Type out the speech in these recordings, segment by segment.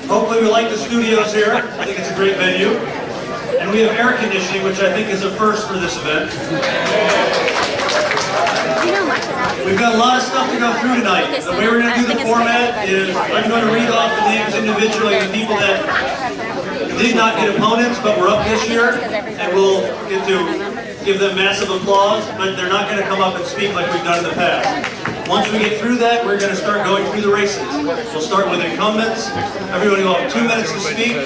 Hopefully we like the studios here. I think it's a great venue. And we have air conditioning, which I think is a first for this event. We've got a lot of stuff to go through tonight. The way we're going to do the format is I'm going to read off the names individually of the people that did not get opponents but were up this year, and we'll get to give them massive applause, but they're not going to come up and speak like we've done in the past. Once we get through that, we're going to start going through the races. We'll start with incumbents. Everybody will have 2 minutes to speak,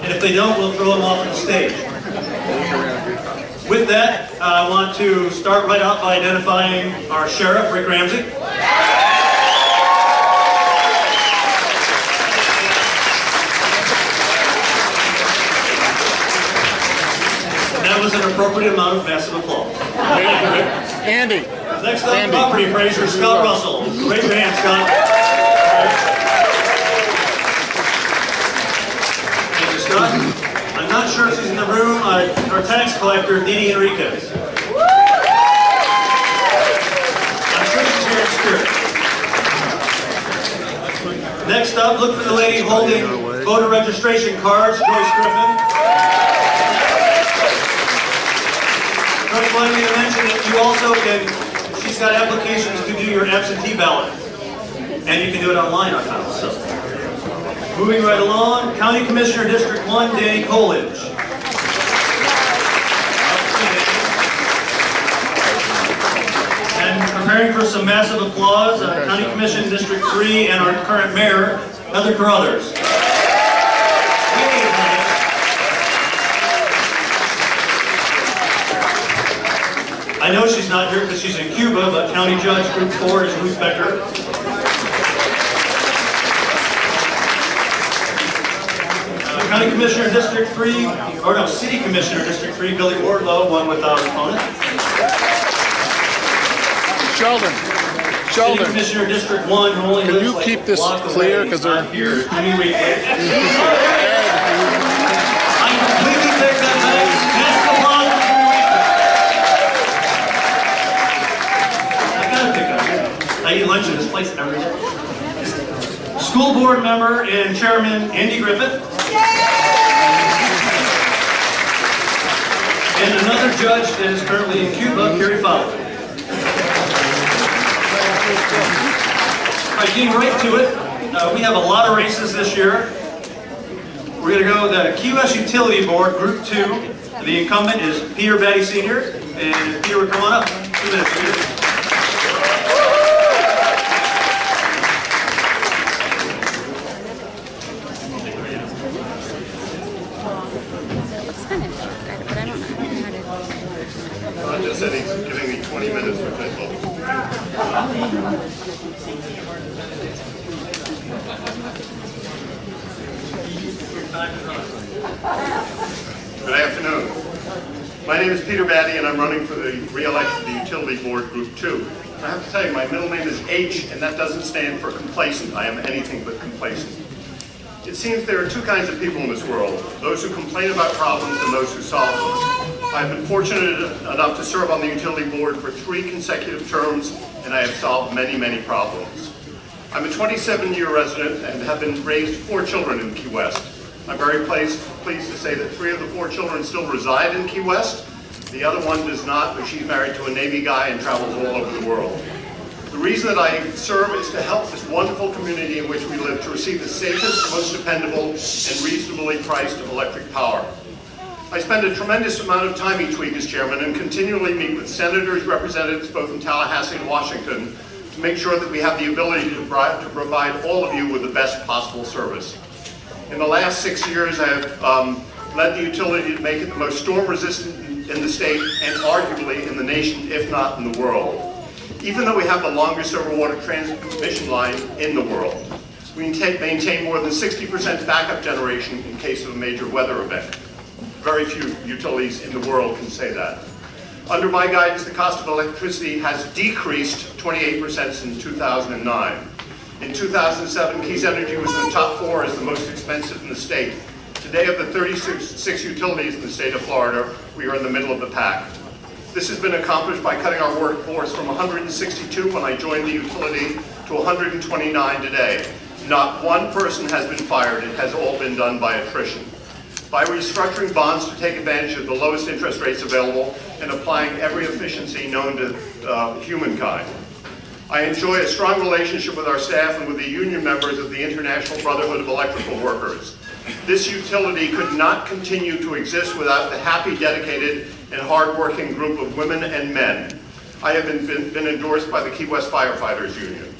and if they don't, we'll throw them off the stage. With that, I want to start right out by identifying our sheriff, Rick Ramsey. That was an appropriate amount of massive applause. Andy. Next up, Andy. Property appraiser Scott Russell. Raise your hand, Scott. Thank you, Scott. I'm not sure if she's in the room. Our tax collector, Didi Enriquez. I'm sure she's here in spirit. Next up, look for the lady holding voter registration cards, Joyce Griffin. Just wanted me to mention that you also can, she's got applications to do your absentee ballot. And you can do it online on house. So. Moving right along, County Commissioner District 1, Danny Coolidge. And preparing for some massive applause, County Commission District 3 and our current mayor, Heather Carruthers. I know she's not here because she's in Cuba, but County Judge Group 4 is Ruth Becker. County Commissioner District 3, or no, City Commissioner District 3, Billy Wardlow, won without opponent. Sheldon. City Commissioner District 1, who only lives like keep this clear because they're here. I completely take that back. Massive applause for 3 weeks. I gotta pick up. I eat lunch in this place every day. School board member and chairman Andy Griffith. And another judge that is currently in Cuba, Carrie Fowler. All right, getting right to it, we have a lot of races this year. We're going to go the Key West Utility Board, Group 2. The incumbent is Peter Batty Sr. And Peter, come on up. 2 minutes, Peter. Said he's giving me 20 minutes, which I thought. Good afternoon. My name is Peter Batty, and I'm running for the re-election of the Utility Board Group 2. I have to tell you, my middle name is H, and that doesn't stand for complacent. I am anything but complacent. It seems there are 2 kinds of people in this world, those who complain about problems and those who solve them. I've been fortunate enough to serve on the utility board for 3 consecutive terms, and I have solved many, many problems. I'm a 27-year resident and have been raised 4 children in Key West. I'm very pleased to say that 3 of the 4 children still reside in Key West. The other one does not, but she's married to a Navy guy and travels all over the world. The reason that I serve is to help this wonderful community in which we live to receive the safest, most dependable, and reasonably priced electric power. I spend a tremendous amount of time each week as chairman and continually meet with senators, representatives both in Tallahassee and Washington to make sure that we have the ability to provide all of you with the best possible service. In the last 6 years, I have led the utility to make it the most storm resistant in the state and arguably in the nation, if not in the world. Even though we have the longest overwater transmission line in the world, we maintain more than 60% backup generation in case of a major weather event. Very few utilities in the world can say that. Under my guidance, the cost of electricity has decreased 28% since 2009. In 2007, Keys Energy was in the top 4 as the most expensive in the state. Today, of the 36 utilities in the state of Florida, we are in the middle of the pack. This has been accomplished by cutting our workforce from 162 when I joined the utility to 129 today. Not one person has been fired. It has all been done by attrition. By restructuring bonds to take advantage of the lowest interest rates available and applying every efficiency known to humankind. I enjoy a strong relationship with our staff and with the union members of the International Brotherhood of Electrical Workers. This utility could not continue to exist without the happy, dedicated, and hard-working group of women and men. I have been endorsed by the Key West Firefighters Union.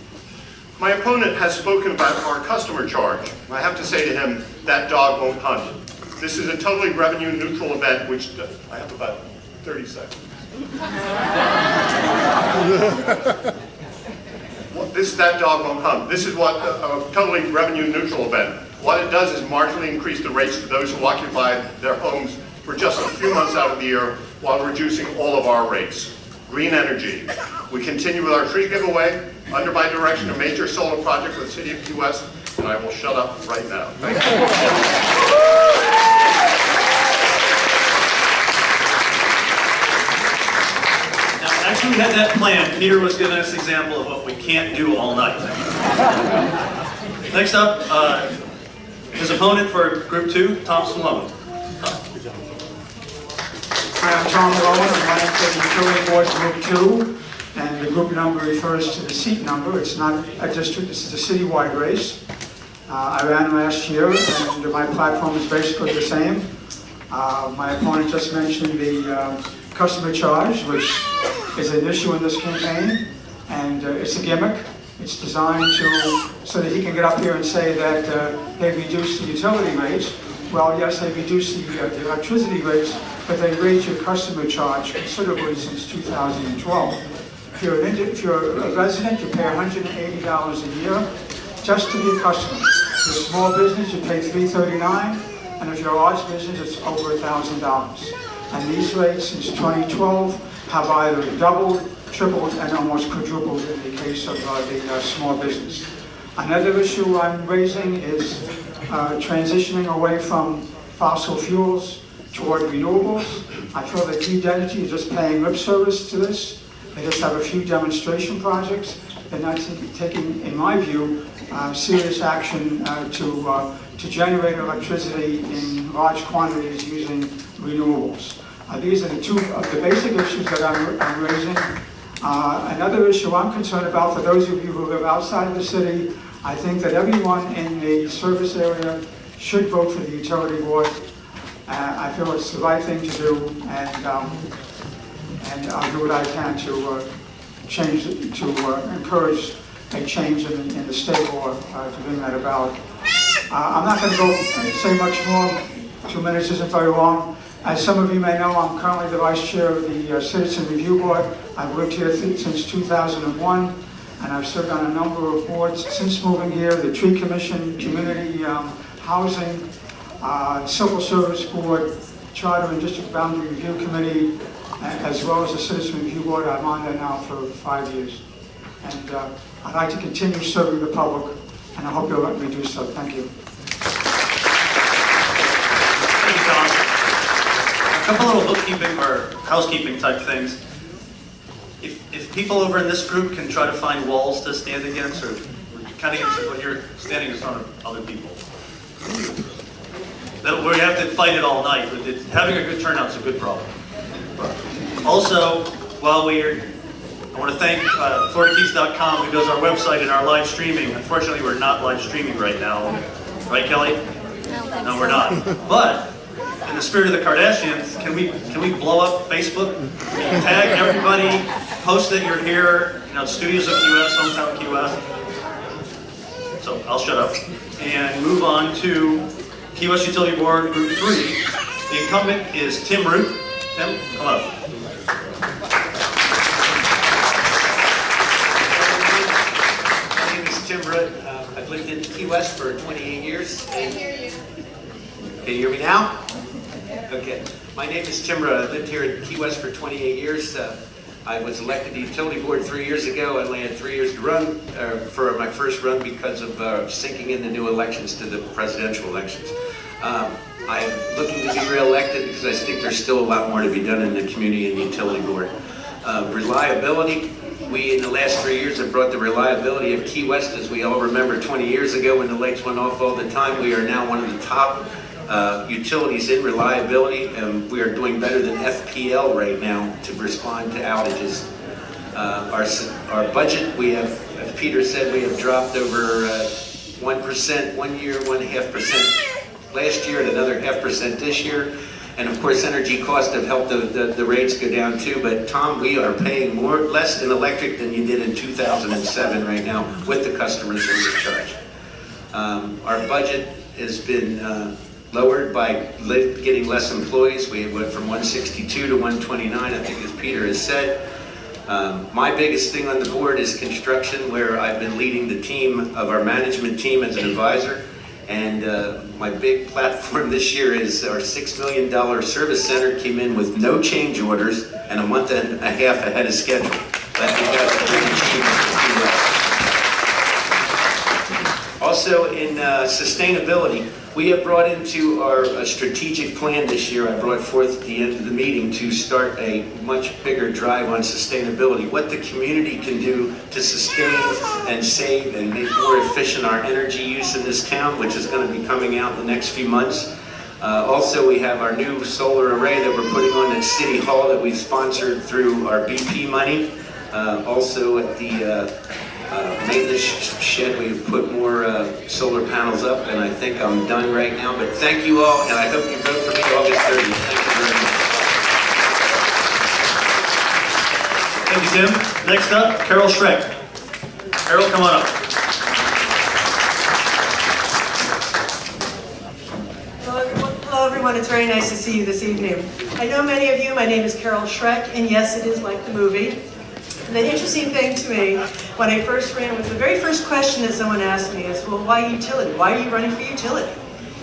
My opponent has spoken about our customer charge. I have to say to him, that dog won't hunt. This is a totally revenue-neutral event, which I have about 30 seconds. That dog won't hunt. This is what a totally revenue-neutral event. What it does is marginally increase the rates to those who occupy their homes for just a few months out of the year while reducing all of our rates. Green energy. We continue with our tree giveaway, under my direction a major solar project with the City of Key West, and I will shut up right now. Thank you. Actually, we had that planned. Peter was giving us an example of what we can't do all night. Next up, his opponent for Group 2, Tom Milone. Hi, I'm Tom Milone. I'm running for the Utility Board Group 2, and the group number refers to the seat number. It's not a district, this is a citywide race. I ran last year, and my platform is basically the same. My opponent just mentioned the customer charge, which is an issue in this campaign, and it's a gimmick. It's designed so that he can get up here and say that they reduced the utility rates. Well, yes, they reduced the electricity rates, but they raised your customer charge considerably since 2012. If you're a resident, you pay $180 a year just to be a customer. If you're a small business, you pay $339, and if you're a large business, it's over $1,000. And these rates since 2012 have either doubled, tripled, and almost quadrupled in the case of the small business. Another issue I'm raising is transitioning away from fossil fuels toward renewables. I feel that Key Energy is just paying lip service to this. They just have a few demonstration projects. They're not taking, in my view, serious action to generate electricity in large quantities using renewables. These are the two of the basic issues that I'm raising. Another issue I'm concerned about, for those of you who live outside of the city, I think that everyone in the service area should vote for the utility board. I feel it's the right thing to do, and I'll do what I can to encourage a change in the state law to bring that about. I'm not going to go say much more. 2 minutes isn't very long. As some of you may know, I'm currently the vice chair of the Citizen Review Board. I've lived here since 2001, and I've served on a number of boards since moving here: the Tree Commission, Community Housing, Civil Service Board, Charter and District Boundary Review Committee, as well as the Citizen Review Board. I'm on there now for 5 years. And I'd like to continue serving the public, and I hope you'll let me do so. Thank you. Thank you, Tom. A couple little bookkeeping or housekeeping type things. If people over in this group can try to find walls to stand against, or kind of against what you're standing in front of other people. We have to fight it all night, but having a good turnout's a good problem. Also, while I want to thank FloridaKeys.com, who does our website and our live streaming. Unfortunately, we're not live streaming right now. Right, Kelly? No, we're not. But in the spirit of the Kardashians, can we blow up Facebook? Tag everybody, post that you're here, Studios of Key West, hometown Key West. So I'll shut up and move on to Key West Utility Board Group 3. The incumbent is Tim Root. Tim, come on up. My name is Tim Root. I've lived in Key West for 28 years. I hear you. Can you hear me now? Okay. My name is Tim Root. I've lived here in Key West for 28 years. I was elected to the utility board 3 years ago. I only had 3 years to run for my first run because of sinking in the new elections to the presidential elections. I'm looking to be re-elected because I think there's still a lot more to be done in the community and utility board. Reliability, We, in the last 3 years, have brought the reliability of Key West, as we all remember 20 years ago when the lights went off all the time. We are now one of the top utilities in reliability, and we are doing better than FPL right now to respond to outages. Our budget, we have, as Peter said, we have dropped over 1% 1 year, 1.5% last year, and another 0.5% this year. And of course, energy costs have helped the rates go down too. But Tom, we are paying less in electric than you did in 2007 right now with the customer service charge. Our budget has been lowered by getting less employees. We went from 162 to 129, I think, as Peter has said. My biggest thing on the board is construction, where I've been leading the team of our management team as an advisor. And my big platform this year is our $6 million service center came in with no change orders and a month and a half ahead of schedule. That's because of the also in sustainability, we have brought into our strategic plan this year, I brought forth at the end of the meeting, to start a much bigger drive on sustainability. What the community can do to sustain and save and make more efficient our energy use in this town, which is going to be coming out in the next few months. Also, we have our new solar array that we're putting on at City Hall that we've sponsored through our BP money. Also at the maintenance shed, we've put more solar panels up, and I think I'm done right now. But thank you all, and I hope you vote for me August 30th. Thank you very much. Thank you, Tim. Next up, Carol Schreck. Carol, come on up. Hello, everyone. It's very nice to see you this evening. I know many of you. My name is Carol Schreck, and yes, it is like the movie. And the interesting thing to me, when I first ran, was the very first question that someone asked me is, well, why utility? Why are you running for utility?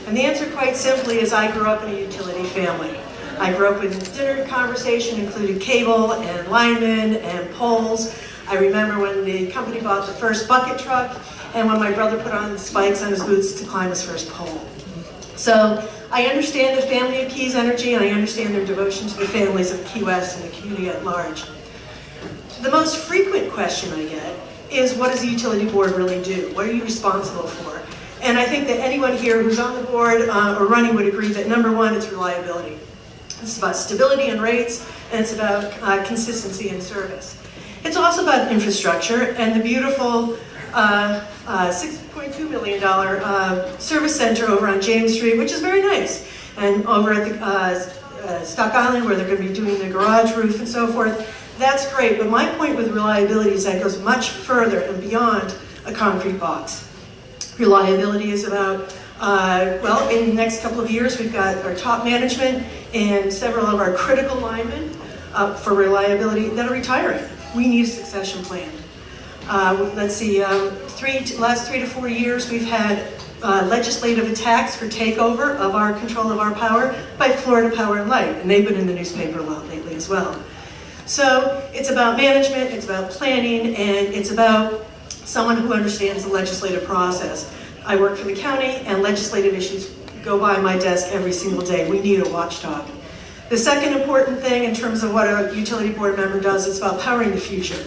And the answer, quite simply, is I grew up in a utility family. I grew up with dinner conversation included cable and linemen and poles. I remember when the company bought the first bucket truck, and when my brother put on the spikes on his boots to climb his first pole. So I understand the family of Keys Energy, and I understand their devotion to the families of Key West and the community at large. The most frequent question I get is, what does the utility board really do? What are you responsible for? And I think that anyone here who's on the board or running would agree that number one, it's reliability. It's about stability and rates, and it's about consistency in service. It's also about infrastructure and the beautiful $6.2 million service center over on James Street, which is very nice. And over at the Stock Island, where they're going to be doing the garage roof and so forth. That's great, but my point with reliability is that it goes much further and beyond a concrete box. Reliability is about, well, in the next couple of years, we've got our top management and several of our critical linemen for reliability that are retiring. We need a succession plan. Let's see, last 3 to 4 years, we've had legislative attacks for takeover of our control of our power by Florida Power and Light, and they've been in the newspaper a lot lately as well. So it's about management, it's about planning, and it's about someone who understands the legislative process. I work for the county, and legislative issues go by my desk every single day. We need a watchdog. The second important thing in terms of what a utility board member does, it's about powering the future.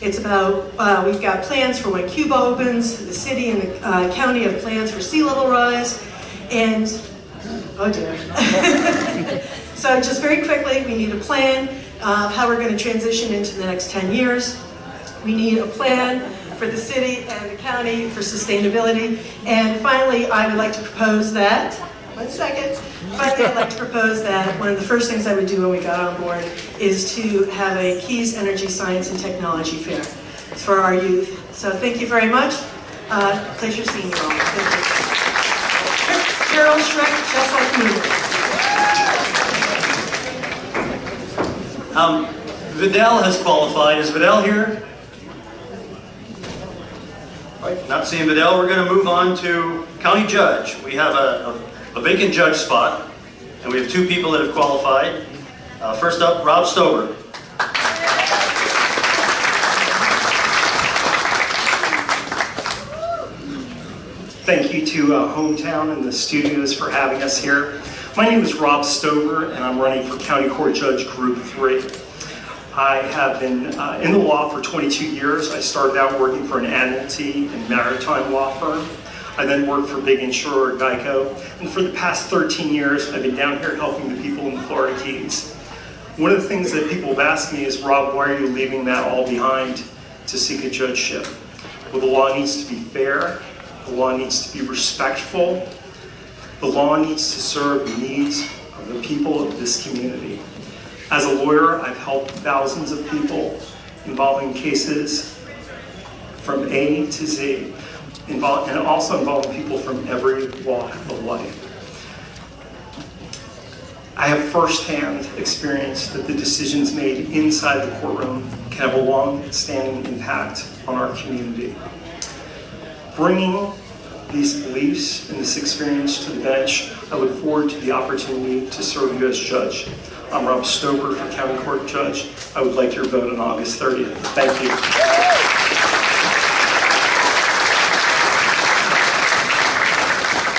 It's about, we've got plans for when Cuba opens, the city and the county have plans for sea level rise, and, oh dear. So just very quickly, we need a plan of how we're going to transition into the next 10 years. We need a plan for the city and the county for sustainability. And finally, I would like to propose that, one second. Finally, I'd like to propose that one of the first things I would do when we got on board is to have a Keys Energy Science and Technology Fair for our youth. So thank you very much. Pleasure seeing you all. Thank you. Carol Schreck, just like me. Vidal has qualified. Is Vidal here? All right, not seeing Vidal. We're going to move on to County Judge. We have a vacant judge spot, and we have 2 people that have qualified. First up, Rob Stober. Thank you to Hometown and the studios for having us here. My name is Rob Stober, and I'm running for County Court Judge Group 3. I have been in the law for 22 years. I started out working for an admiralty and maritime law firm. I then worked for big insurer Geico. And for the past 13 years, I've been down here helping the people in the Florida Keys. One of the things that people have asked me is, Rob, why are you leaving that all behind to seek a judgeship? Well, the law needs to be fair. The law needs to be respectful. The law needs to serve the needs of the people of this community. As a lawyer, I've helped thousands of people involving cases from A to Z, and also involving people from every walk of life. I have firsthand experience that the decisions made inside the courtroom can have a long-standing impact on our community. Bringing these beliefs and this experience to the bench, I look forward to the opportunity to serve you as judge. I'm Rob Stober for County Court Judge. I would like your vote on August 30th. Thank you.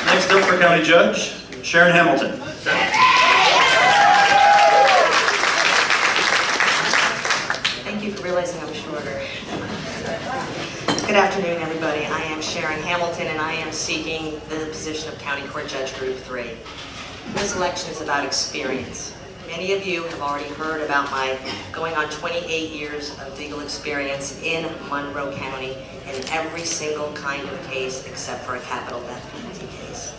Next up for County Judge, Sharon Hamilton. Thank you for realizing I'm shorter. Good afternoon, everybody. I am Sharon Hamilton, and I am seeking the position of County Court Judge Group 3. This election is about experience. Many of you have already heard about my going on 28 years of legal experience in Monroe County in every single kind of case except for a capital death penalty case.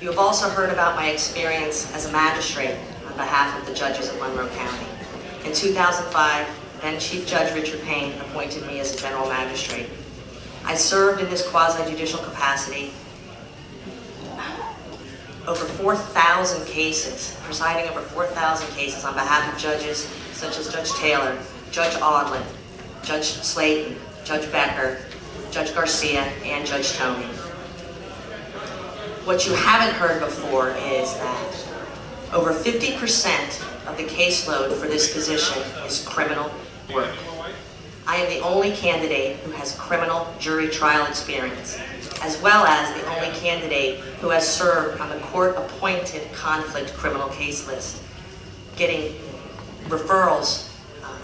You have also heard about my experience as a magistrate on behalf of the judges of Monroe County. In 2005, then Chief Judge Richard Payne appointed me as a general magistrate. I served in this quasi-judicial capacity over 4,000 cases, presiding over 4,000 cases on behalf of judges such as Judge Taylor, Judge Audlin, Judge Slayton, Judge Becker, Judge Garcia, and Judge Toney. What you haven't heard before is that over 50% of the caseload for this position is criminal work. I am the only candidate who has criminal jury trial experience, as well as the only candidate who has served on the court-appointed conflict criminal case list, getting referrals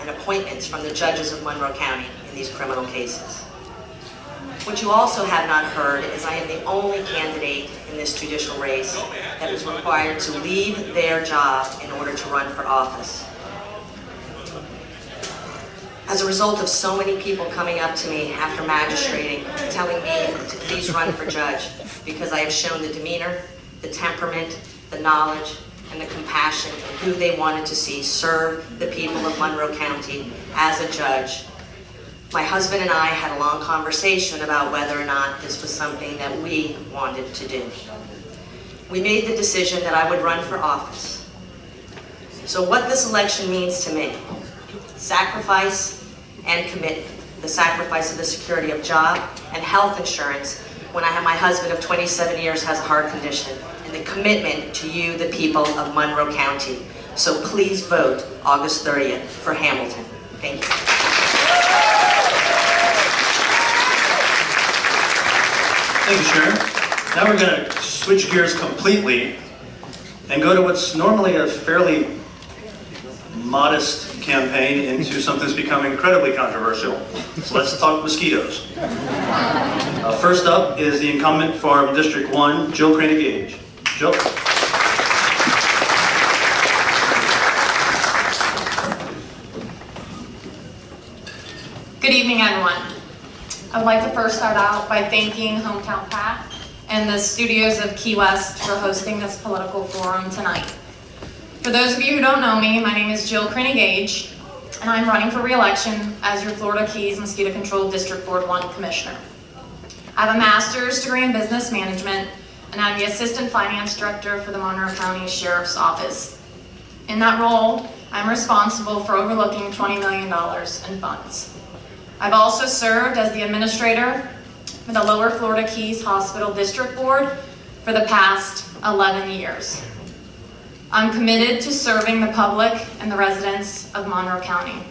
and appointments from the judges of Monroe County in these criminal cases. What you also have not heard is I am the only candidate in this judicial race that is required to leave their job in order to run for office. As a result of so many people coming up to me after magistrating, telling me to please run for judge, because I have shown the demeanor, the temperament, the knowledge, and the compassion of who they wanted to see serve the people of Monroe County as a judge. My husband and I had a long conversation about whether or not this was something that we wanted to do. We made the decision that I would run for office. So what this election means to me: sacrifice and commitment. The sacrifice of the security of job and health insurance when my husband of 27 years has a heart condition, and the commitment to you, the people of Monroe County. So please vote August 30th for Hamilton. Thank you. Thank you, Sharon. Now we're going to switch gears completely and go to what's normally a fairly modest campaign into something that's become incredibly controversial. So let's talk mosquitoes. First up is the incumbent for District 1, Jill Cranney-Gage. Jill? Good evening, everyone. I would like to first start out by thanking Hometown PAC and the studios of Key West for hosting this political forum tonight. For those of you who don't know me, my name is Jill Cranney-Gage, and I'm running for re-election as your Florida Keys Mosquito Control District Board 1 Commissioner. I have a master's degree in business management, and I'm the Assistant Finance Director for the Monroe County Sheriff's Office. In that role, I'm responsible for overlooking $20 million in funds. I've also served as the administrator for the Lower Florida Keys Hospital District Board for the past 11 years. I'm committed to serving the public and the residents of Monroe County.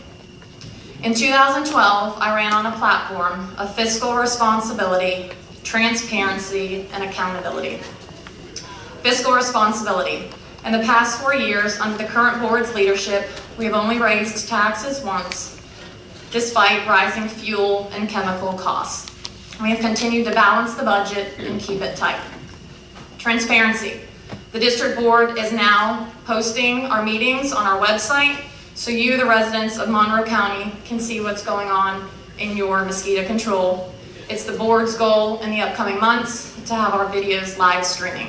In 2012, I ran on a platform of fiscal responsibility, transparency, and accountability. Fiscal responsibility. In the past 4 years, under the current board's leadership, we have only raised taxes once, despite rising fuel and chemical costs. We have continued to balance the budget and keep it tight. Transparency. The district board is now posting our meetings on our website, so you, the residents of Monroe County, can see what's going on in your mosquito control. It's the board's goal in the upcoming months to have our videos live streaming.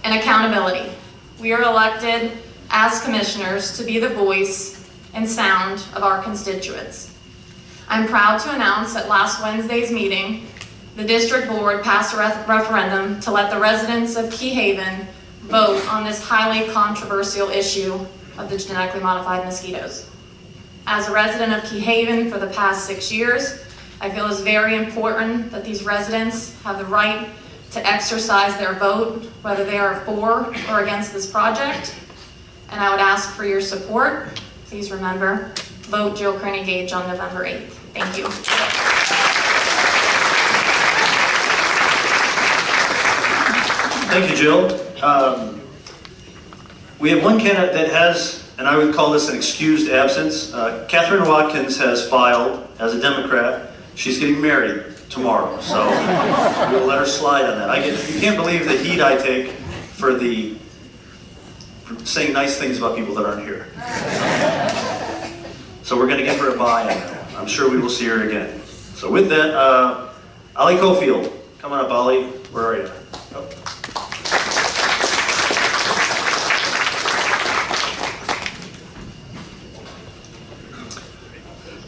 And accountability. We are elected as commissioners to be the voice and sound of our constituents. I'm proud to announce at last Wednesday's meeting, the district board passed a referendum to let the residents of Key Haven vote on this highly controversial issue of the genetically modified mosquitoes. As a resident of Key Haven for the past 6 years, I feel it's very important that these residents have the right to exercise their vote, whether they are for or against this project. And I would ask for your support. Please remember, vote Jill Cranney-Gage on November 8th. Thank you. Thank you, Jill. We have one candidate that has, and I would call this an excused absence. Catherine Watkins has filed as a Democrat. She's getting married tomorrow, so we'll let her slide on that. You can't believe the heat I take for saying nice things about people that aren't here. So we're going to give her a bye, and I'm sure we will see her again. So with that, Ollie Kofoid. Come on up, Ollie. Where are you? Oh.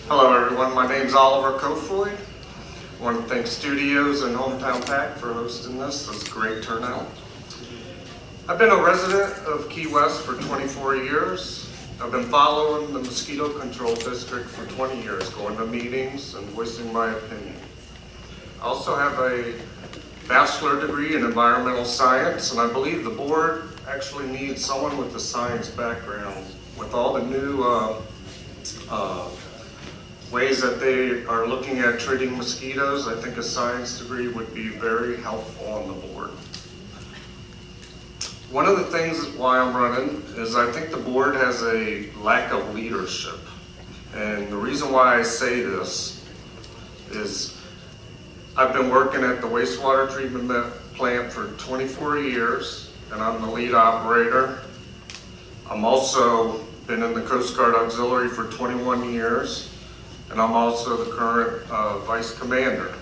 Hello everyone, my name's Oliver Kofoid. I want to thank Studios and Hometown PAC for hosting this. It was a great turnout. I've been a resident of Key West for 24 years. I've been following the Mosquito Control District for 20 years, going to meetings and voicing my opinion. I also have a bachelor degree in environmental science, and I believe the board actually needs someone with a science background. With all the new ways that they are looking at treating mosquitoes, I think a science degree would be very helpful on the board. One of the things why I'm running is I think the board has a lack of leadership. And the reason why I say this is I've been working at the wastewater treatment plant for 24 years, and I'm the lead operator. I'm also been in the Coast Guard Auxiliary for 21 years. And I'm also the current vice commander.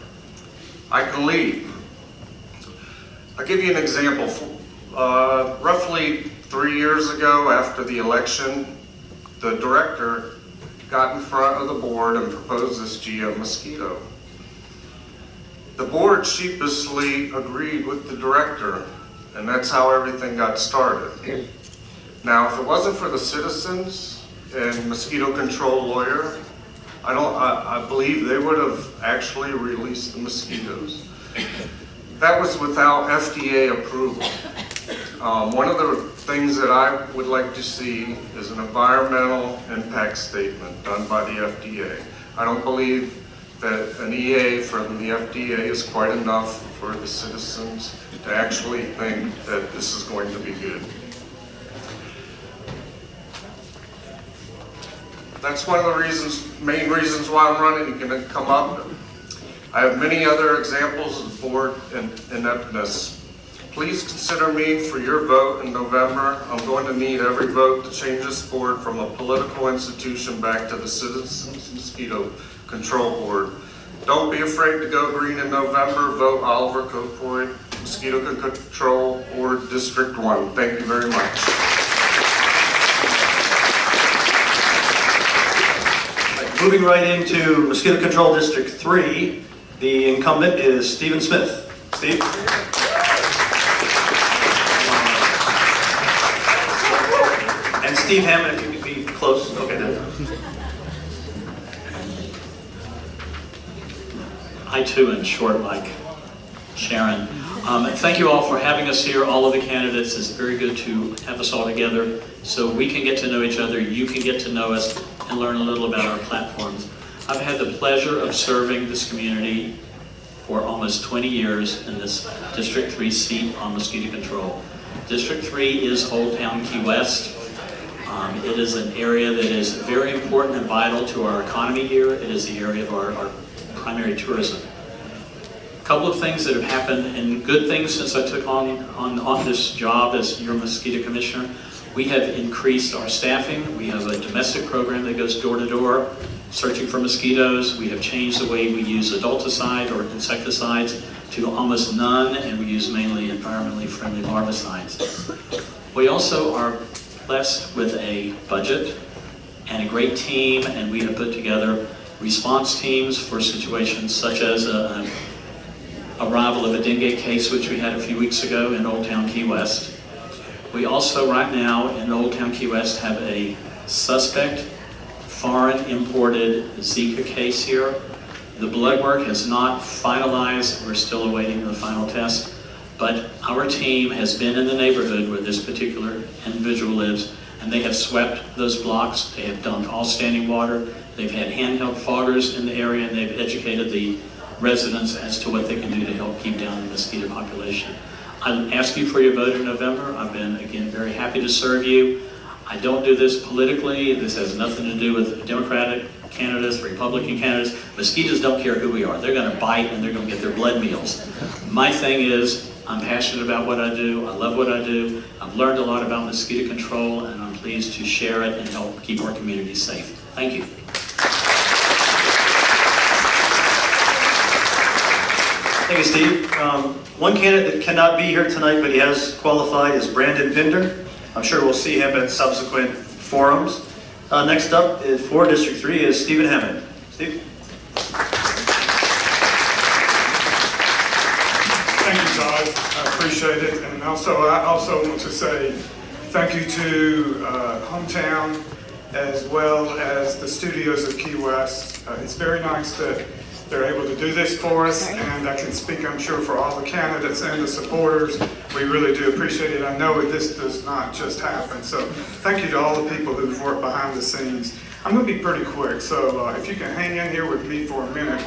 I can lead. I'll give you an example. Roughly 3 years ago after the election, the director got in front of the board and proposed this GM mosquito. The board sheepishly agreed with the director, and that's how everything got started. Now, if it wasn't for the citizens and mosquito control lawyer, I believe they would have actually released the mosquitoes. That was without FDA approval. One of the things that I would like to see is an environmental impact statement done by the FDA. I don't believe that an EA from the FDA is quite enough for the citizens to actually think that this is going to be good. That's one of the main reasons why I'm running. You can come up. I have many other examples of board ineptness. Please consider me for your vote in November. I'm going to need every vote to change this board from a political institution back to the Citizens Mosquito Control Board. Don't be afraid to go green in November. Vote Oliver Kofoid, Mosquito Control Board District 1. Thank you very much. Moving right into Mosquito Control District 3, the incumbent is Stephen Smith. Steve? And Steve Hammond, if you could be close. Okay, there. I too am short like Sharon. Thank you all for having us here, all of the candidates. It's very good to have us all together so we can get to know each other, you can get to know us, and learn a little about our platforms. I've had the pleasure of serving this community for almost 20 years in this District 3 seat on mosquito control. District 3 is Old Town Key West. It is an area that is very important and vital to our economy here. It is the area of our primary tourism. A couple of things that have happened, and good things since I took on this job as your Mosquito Commissioner. We have increased our staffing. We have a domestic program that goes door to door, searching for mosquitoes. We have changed the way we use adulticide or insecticides to almost none, and we use mainly environmentally friendly larvicides. We also are blessed with a budget and a great team, and we have put together response teams for situations such as an arrival of a dengue case, which we had a few weeks ago in Old Town Key West. We also, right now, in Old Town Key West, have a suspect foreign imported Zika case here. The blood work has not finalized. We're still awaiting the final test. But our team has been in the neighborhood where this particular individual lives, and they have swept those blocks. They have dumped all standing water. They've had handheld foggers in the area, and they've educated the residents as to what they can do to help keep down the mosquito population. I ask you for your vote in November. I've been, again, very happy to serve you. I don't do this politically. This has nothing to do with Democratic candidates, Republican candidates. Mosquitoes don't care who we are. They're going to bite and they're going to get their blood meals. My thing is, I'm passionate about what I do. I love what I do. I've learned a lot about mosquito control, and I'm pleased to share it and help keep our community safe. Thank you. Thank you, Steve. One candidate that cannot be here tonight, but he has qualified, is Brandon Pinder. I'm sure we'll see him at subsequent forums. Next up is for District 3 is Stephen Hammond. Steve? Thank you, Todd. I appreciate it. And I also want to say thank you to Hometown as well as the studios of Key West. It's very nice that they're able to do this for us, and I can speak, I'm sure, for all the candidates and the supporters. We really do appreciate it. I know that this does not just happen, so thank you to all the people who've worked behind the scenes. I'm going to be pretty quick, so if you can hang in here with me for a minute,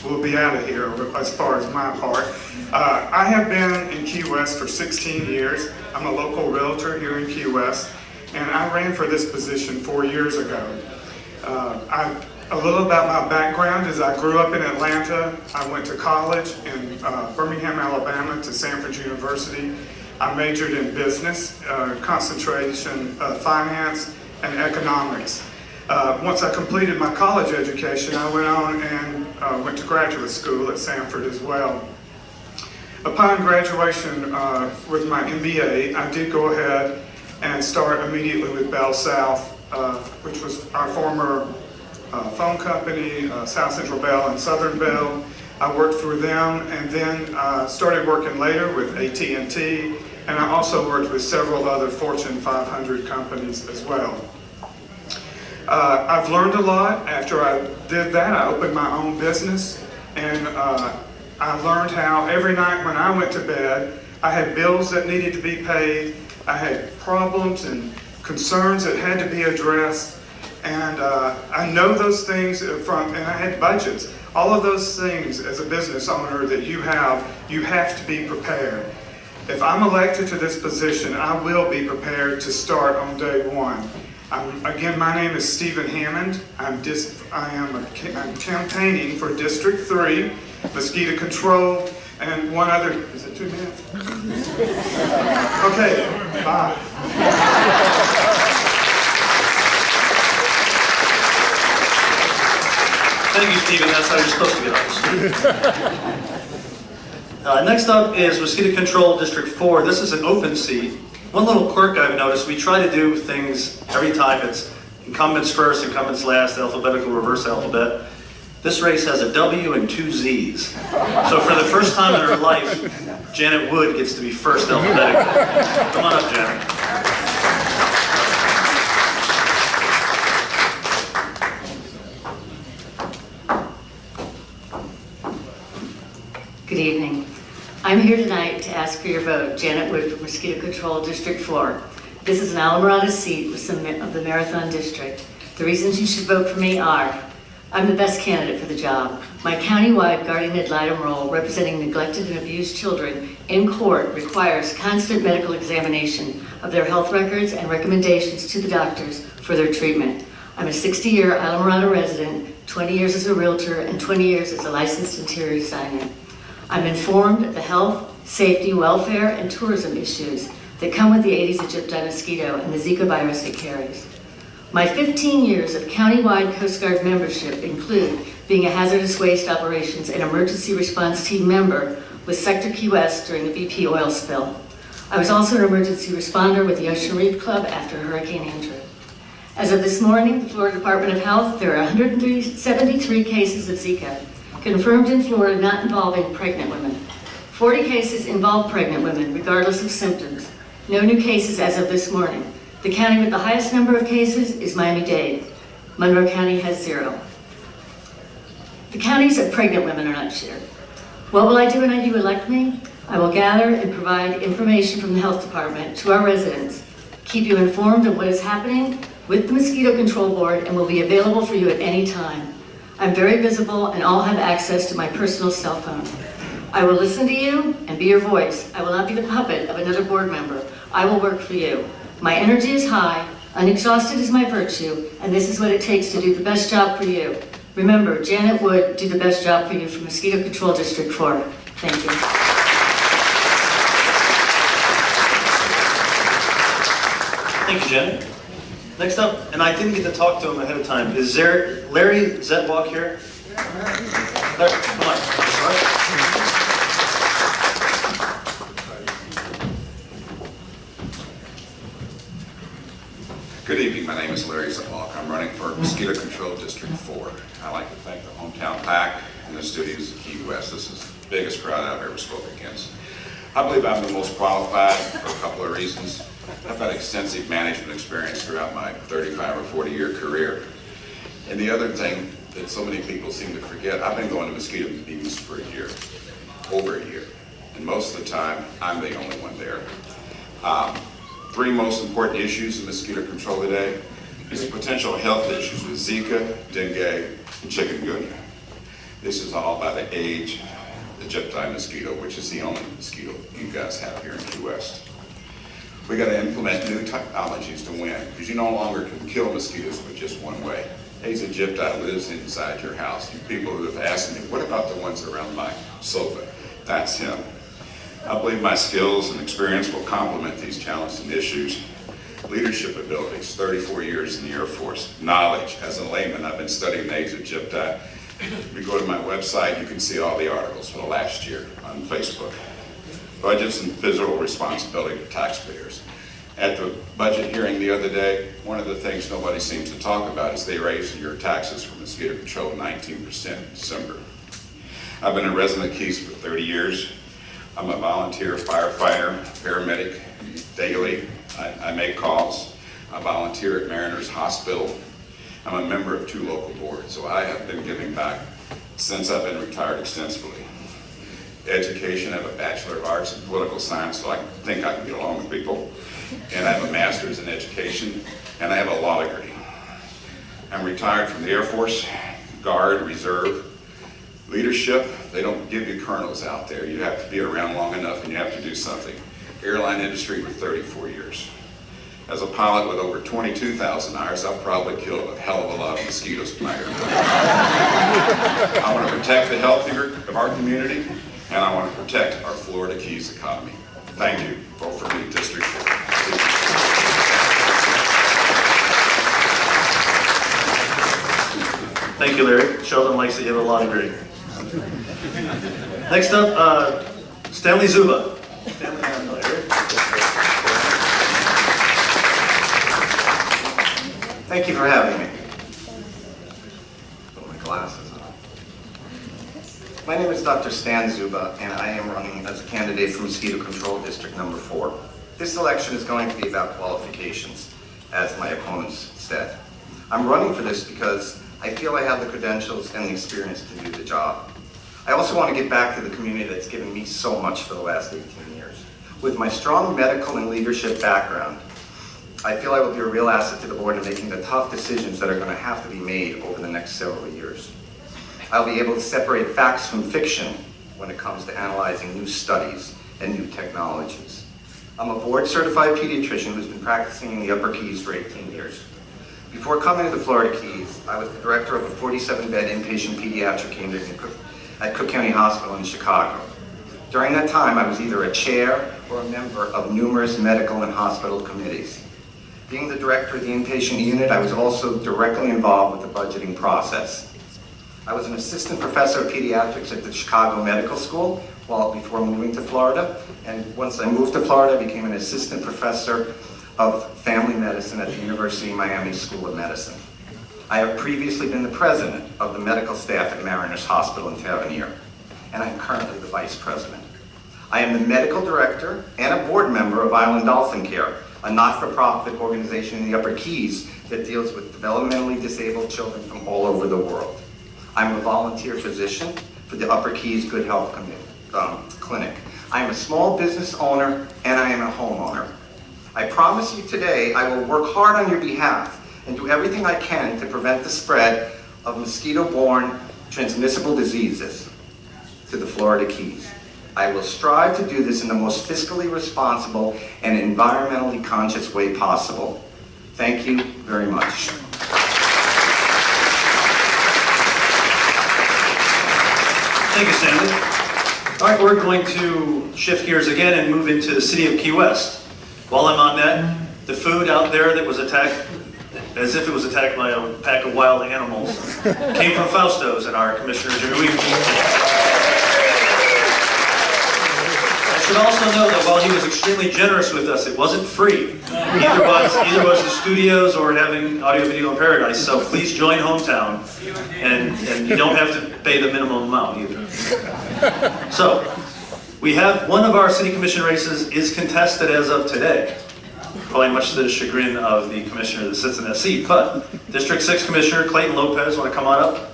we'll be out of here as far as my part. I have been in Key West for 16 years. I'm a local realtor here in Key West, and I ran for this position 4 years ago. A little about my background is I grew up in Atlanta. I went to college in Birmingham, Alabama, to Sanford University. I majored in business, concentration finance and economics. Once I completed my college education, I went on and went to graduate school at Sanford as well. Upon graduation with my MBA, I did go ahead and start immediately with Bell South, which was our former phone company, South Central Bell and Southern Bell. I worked for them, and then started working later with AT&T, and I also worked with several other Fortune 500 companies as well. I've learned a lot. After I did that, I opened my own business, and I learned how every night when I went to bed, I had bills that needed to be paid, I had problems and concerns that had to be addressed, and I know those things and I had budgets. All of those things as a business owner that you have to be prepared. If I'm elected to this position, I will be prepared to start on day one. Again, my name is Stephen Hammond. I'm campaigning for District 3, mosquito control, and one other, is it 2 minutes? Okay, bye. Thank you, Stephen. That's how you're supposed to get on. Next up is Mosquito Control District 4. This is an open seat. One little quirk I've noticed, we try to do things every time. It's incumbents first, incumbents last, alphabetical reverse alphabet. This race has a W and 2 Z's. So for the first time in her life, Janet Wood gets to be first alphabetically. Come on up, Janet. Good evening. I'm here tonight to ask for your vote. Janet Wood for Mosquito Control District 4. This is an Alamorada seat with some of the Marathon District. The reasons you should vote for me are, I'm the best candidate for the job. My county-wide guardian ad litem role representing neglected and abused children in court requires constant medical examination of their health records and recommendations to the doctors for their treatment. I'm a 60-year Islamorada resident, 20 years as a realtor, and 20 years as a licensed interior designer. I'm informed of the health, safety, welfare, and tourism issues that come with the Aedes aegypti mosquito and the Zika virus it carries. My 15 years of county-wide Coast Guard membership include being a hazardous waste operations and emergency response team member with Sector Key West during the BP oil spill. I was also an emergency responder with the Ocean Reef Club after Hurricane Andrew. As of this morning, the Florida Department of Health, there are 173 cases of Zika confirmed in Florida not involving pregnant women. 40 cases involve pregnant women, regardless of symptoms. No new cases as of this morning. The county with the highest number of cases is Miami-Dade. Monroe County has 0. The counties of pregnant women are not shared. What will I do when you elect me? I will gather and provide information from the health department to our residents, keep you informed of what is happening with the Mosquito Control Board, and will be available for you at any time. I'm very visible and all have access to my personal cell phone. I will listen to you and be your voice. I will not be the puppet of another board member. I will work for you. My energy is high, unexhausted is my virtue, and this is what it takes to do the best job for you. Remember, Janet would do the best job for you for Mosquito Control District 4. Thank you. Thank you, Janet. Next up, and I didn't get to talk to him ahead of time, is there Larry Zettwoch here? Larry, come on. Good evening, my name is Larry Zettwoch. I'm running for Mosquito Control District 4. I'd like to thank the hometown PAC and the studios of Key West. This is the biggest crowd I've ever spoken against. I believe I'm the most qualified for a couple of reasons. I've had extensive management experience throughout my 35 or 40-year career. And the other thing that so many people seem to forget, I've been going to mosquito meetings for a year, over a year. And most of the time, I'm the only one there. 3 most important issues in mosquito control today is potential health issues with Zika, dengue, and chikungunya. This is all by the Aedes aegypti mosquito, which is the only mosquito you guys have here in Key West. We got to implement new technologies to win, because you no longer can kill mosquitoes with just one way. Aedes aegypti lives inside your house. You people who have asked me, what about the ones around my sofa? That's him. I believe my skills and experience will complement these challenging issues. Leadership abilities, 34 years in the Air Force. Knowledge, as a layman, I've been studying Aedes aegypti. If you go to my website, you can see all the articles for the last year on Facebook. Budgets and fiscal responsibility to taxpayers. At the budget hearing the other day, one of the things nobody seems to talk about is they raised your taxes for mosquito control 19% in December. I've been a resident of Keys for 30 years. I'm a volunteer firefighter, paramedic daily. I make calls. I volunteer at Mariners Hospital. I'm a member of 2 local boards, so I have been giving back since I've been retired extensively. Education, I have a Bachelor of Arts in Political Science, so I think I can get along with people. And I have a Master's in Education, and I have a law degree. I'm retired from the Air Force, Guard, Reserve. Leadership, they don't give you colonels out there. You have to be around long enough and you have to do something. Airline industry for 34 years. As a pilot with over 22,000 hours, I've probably killed a hell of a lot of mosquitoes in my airplane. I want to protect the health of our community, and I want to protect our Florida Keys economy. Thank you. Vote for me, District 4. Thank you, Larry. Sheldon likes that you have a law degree. Next up, Stanley Zuba. Stanley Hamilton. Thank you for having me. Put my glasses on. My name is Dr. Stan Zuba, and I am running as a candidate for Mosquito Control District number 4. This election is going to be about qualifications, as my opponents said. I'm running for this because I feel I have the credentials and the experience to do the job. I also want to get back to the community that's given me so much for the last 18 years. With my strong medical and leadership background, I feel I will be a real asset to the board in making the tough decisions that are going to have to be made over the next several years. I'll be able to separate facts from fiction when it comes to analyzing new studies and new technologies. I'm a board-certified pediatrician who's been practicing in the Upper Keys for 18 years. Before coming to the Florida Keys, I was the director of a 47-bed inpatient pediatric unit at Cook County Hospital in Chicago. During that time, I was either a chair or a member of numerous medical and hospital committees. Being the director of the inpatient unit, I was also directly involved with the budgeting process. I was an assistant professor of pediatrics at the Chicago Medical School before moving to Florida, and once I moved to Florida, I became an assistant professor of family medicine at the University of Miami School of Medicine. I have previously been the president of the medical staff at Mariners Hospital in Tavernier, and I'm currently the vice president. I am the medical director and a board member of Island Dolphin Care, a not-for-profit organization in the Upper Keys that deals with developmentally disabled children from all over the world. I'm a volunteer physician for the Upper Keys Good Health Clinic. I am a small business owner and I am a homeowner. I promise you today I will work hard on your behalf and do everything I can to prevent the spread of mosquito-borne transmissible diseases to the Florida Keys. I will strive to do this in the most fiscally responsible and environmentally conscious way possible. Thank you very much. Thank you, Stanley. All right, we're going to shift gears again and move into the city of Key West. While I'm on that, the food out there that was attacked, as if it was attacked by a pack of wild animals, came from Fausto's and our commissioner, Jimmy. I should also note that while he was extremely generous with us, it wasn't free. Either was the studios or having audio video in paradise. So please join Hometown, and you don't have to pay the minimum amount either. So we have one of our city commission races is contested as of today, probably much to the chagrin of the commissioner that sits in that seat. But District 6 Commissioner Clayton Lopez, want to come on up?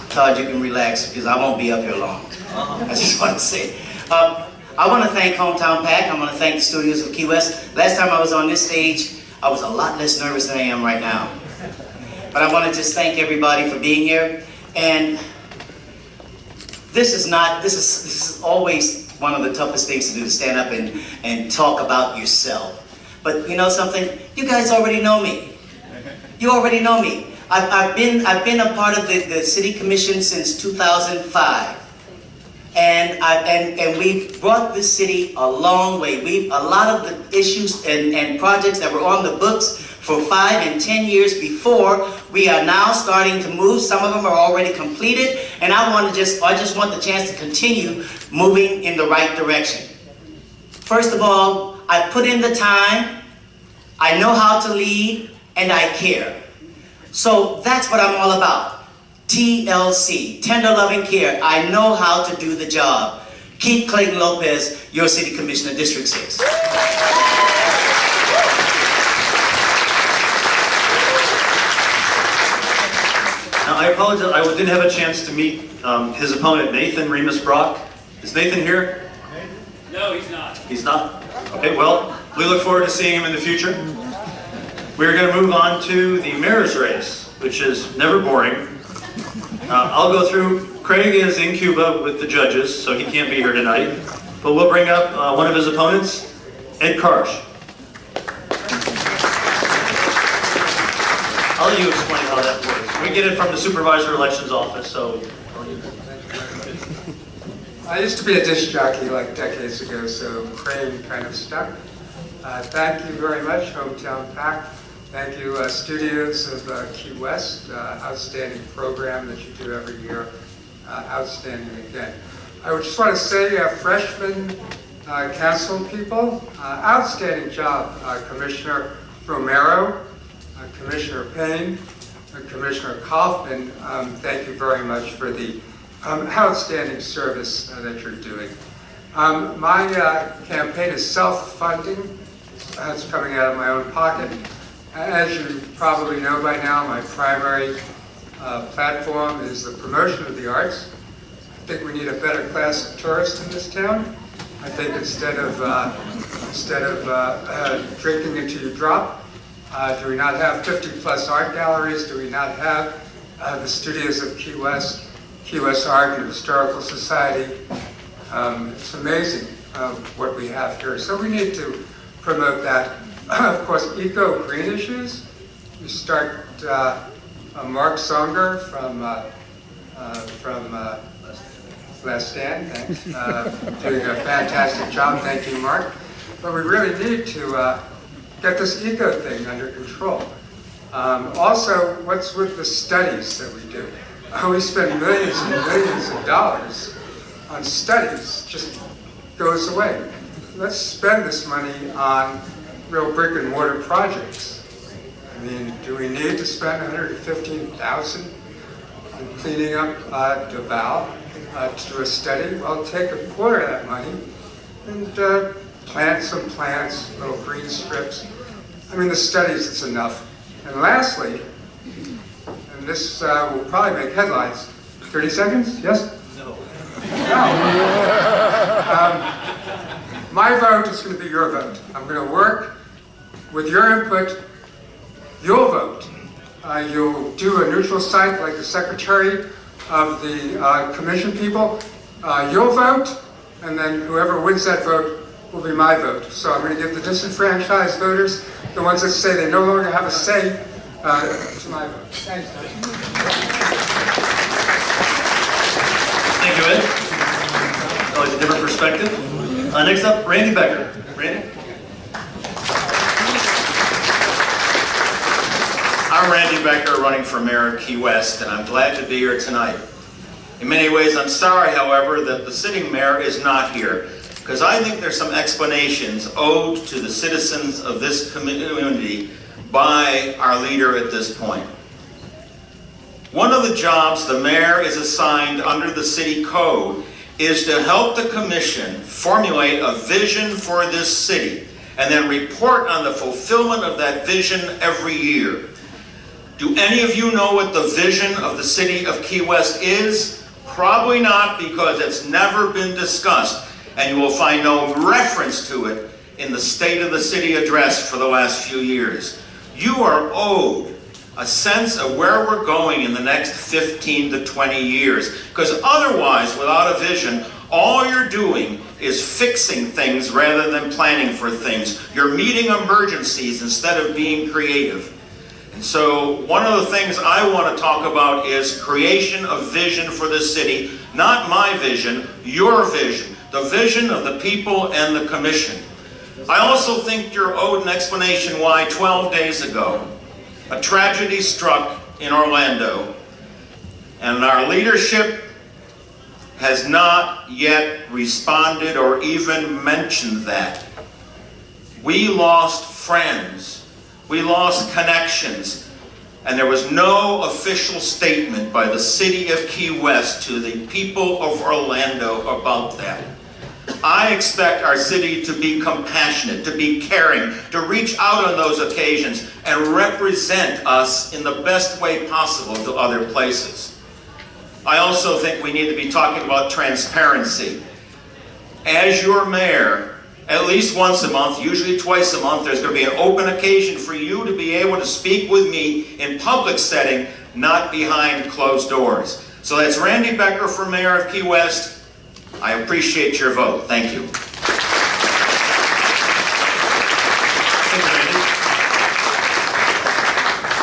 Todd, you can relax because I won't be up here long. I just want to say, I want to thank Hometown PAC. I want to thank the studios of Key West. Last time I was on this stage, I was a lot less nervous than I am right now. But I want to just thank everybody for being here. And this is always one of the toughest things to do, to stand up and talk about yourself. But you know something? You guys already know me. You already know me. I've been a part of the city commission since 2005, and we've brought this city a long way. A lot of the issues and projects that were on the books for 5 and 10 years before, we are now starting to move. Some of them are already completed, and I just want the chance to continue moving in the right direction. First of all, I put in the time, I know how to lead, and I care. So that's what I'm all about. TLC, tender loving care. I know how to do the job. Keep Clayton Lopez, your city commissioner, District 6. Now, I apologize, I didn't have a chance to meet his opponent, Nathan Remus Brock. Is Nathan here? No, he's not. He's not? Okay, well, we look forward to seeing him in the future. We're going to move on to the mayor's race, which is never boring. I'll go through. Craig is in Cuba with the judges, so he can't be here tonight. But we'll bring up one of his opponents, Ed Karsch. I'll let you explain how that works. We get it from the supervisor elections office, so. I used to be a disc jockey like decades ago, so Krane kind of stuck. Thank you very much, Hometown PAC. Thank you, Studios of Key West. Outstanding program that you do every year. Outstanding again. I would just want to say, freshman council people, outstanding job, Commissioner Romero, Commissioner Payne, Commissioner Kaufman. Thank you very much for the outstanding service that you're doing. My campaign is self-funding. It's coming out of my own pocket. As you probably know by now, my primary platform is the promotion of the arts, think we need a better class of tourists in this town. I think instead of drinking until you drop, do we not have 50+ art galleries? Do we not have the studios of Key West Art and Historical Society? It's amazing what we have here. So we need to promote that. Of course, eco-green issues. We start Mark Songer from Last Stand, thanks, doing a fantastic job. Thank you, Mark. But we really need to get this eco thing under control. Also, what's with the studies that we do? We spend millions and millions of dollars on studies, just goes away. Let's spend this money on real brick and mortar projects. I mean, do we need to spend $115,000 on cleaning up Duval to do a study? Well, take a quarter of that money and plant some plants, little green strips. I mean, the studies, it's enough. And lastly, and this will probably make headlines, 30 seconds, yes? No. My vote is going to be your vote. I'm going to work with your input. You'll vote. You'll do a neutral site like the secretary of the commission people. You'll vote, and then whoever wins that vote will be my vote. So I'm going to give the disenfranchised voters, the ones that say they no longer have a say, to my vote. Thanks, Doug. Thank you, Ed. Always a different perspective. Next up, Randy Becker. Randy? I'm Randy Becker, running for mayor of Key West, and I'm glad to be here tonight. In many ways, I'm sorry, however, that the sitting mayor is not here, because I think there's some explanations owed to the citizens of this community by our leader at this point. One of the jobs the mayor is assigned under the city code is to help the commission formulate a vision for this city and then report on the fulfillment of that vision every year. Do any of you know what the vision of the city of Key West is? Probably not, because it's never been discussed, and you will find no reference to it in the State of the City address for the last few years. You are owed a sense of where we're going in the next 15 to 20 years, because otherwise, without a vision, all you're doing is fixing things rather than planning for things. You're meeting emergencies instead of being creative. And so one of the things I want to talk about is creation of vision for the city. Not my vision, your vision. The vision of the people and the commission. I also think you're owed an explanation why 12 days ago, a tragedy struck in Orlando, and our leadership has not yet responded or even mentioned that. We lost friends. We lost connections, and there was no official statement by the city of Key West to the people of Orlando about that. I expect our city to be compassionate, to be caring, to reach out on those occasions and represent us in the best way possible to other places. I also think we need to be talking about transparency. As your mayor, at least once a month, usually twice a month, there's going to be an open occasion for you to be able to speak with me in public setting, not behind closed doors. So that's Randy Becker for mayor of Key West. I appreciate your vote. Thank you.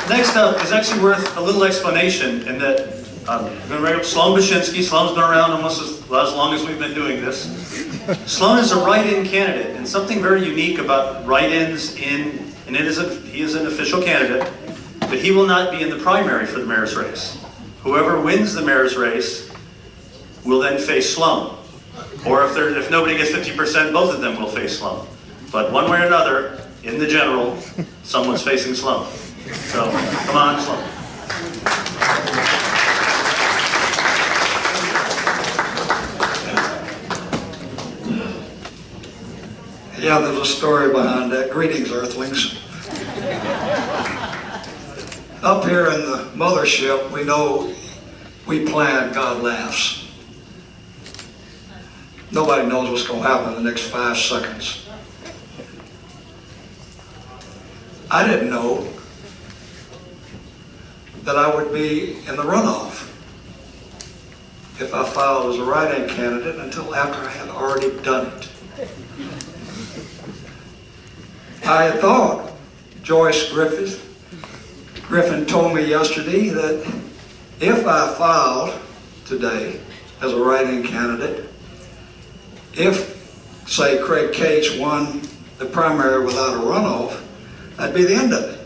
Next up is actually worth a little explanation in that Sloan Bashinsky. Sloan's been around almost as long as we've been doing this. Sloan is a write-in candidate, and something very unique about write-ins he is an official candidate, but he will not be in the primary for the mayor's race. Whoever wins the mayor's race will then face Sloan. Or if nobody gets 50%, both of them will face Sloan. But one way or another, in the general, someone's facing Sloan. So, come on, Sloan. Yeah, there's a story behind that. Greetings, Earthlings. Up here in the mothership, we know we plan, God laughs. nobody knows what's going to happen in the next 5 seconds. I didn't know that I would be in the runoff if I filed as a write-in candidate until after I had already done it. I had thought, Joyce Griffin told me yesterday that if I filed today as a write-in candidate, if, say, Cranney-Gage won the primary without a runoff, that'd be the end of it.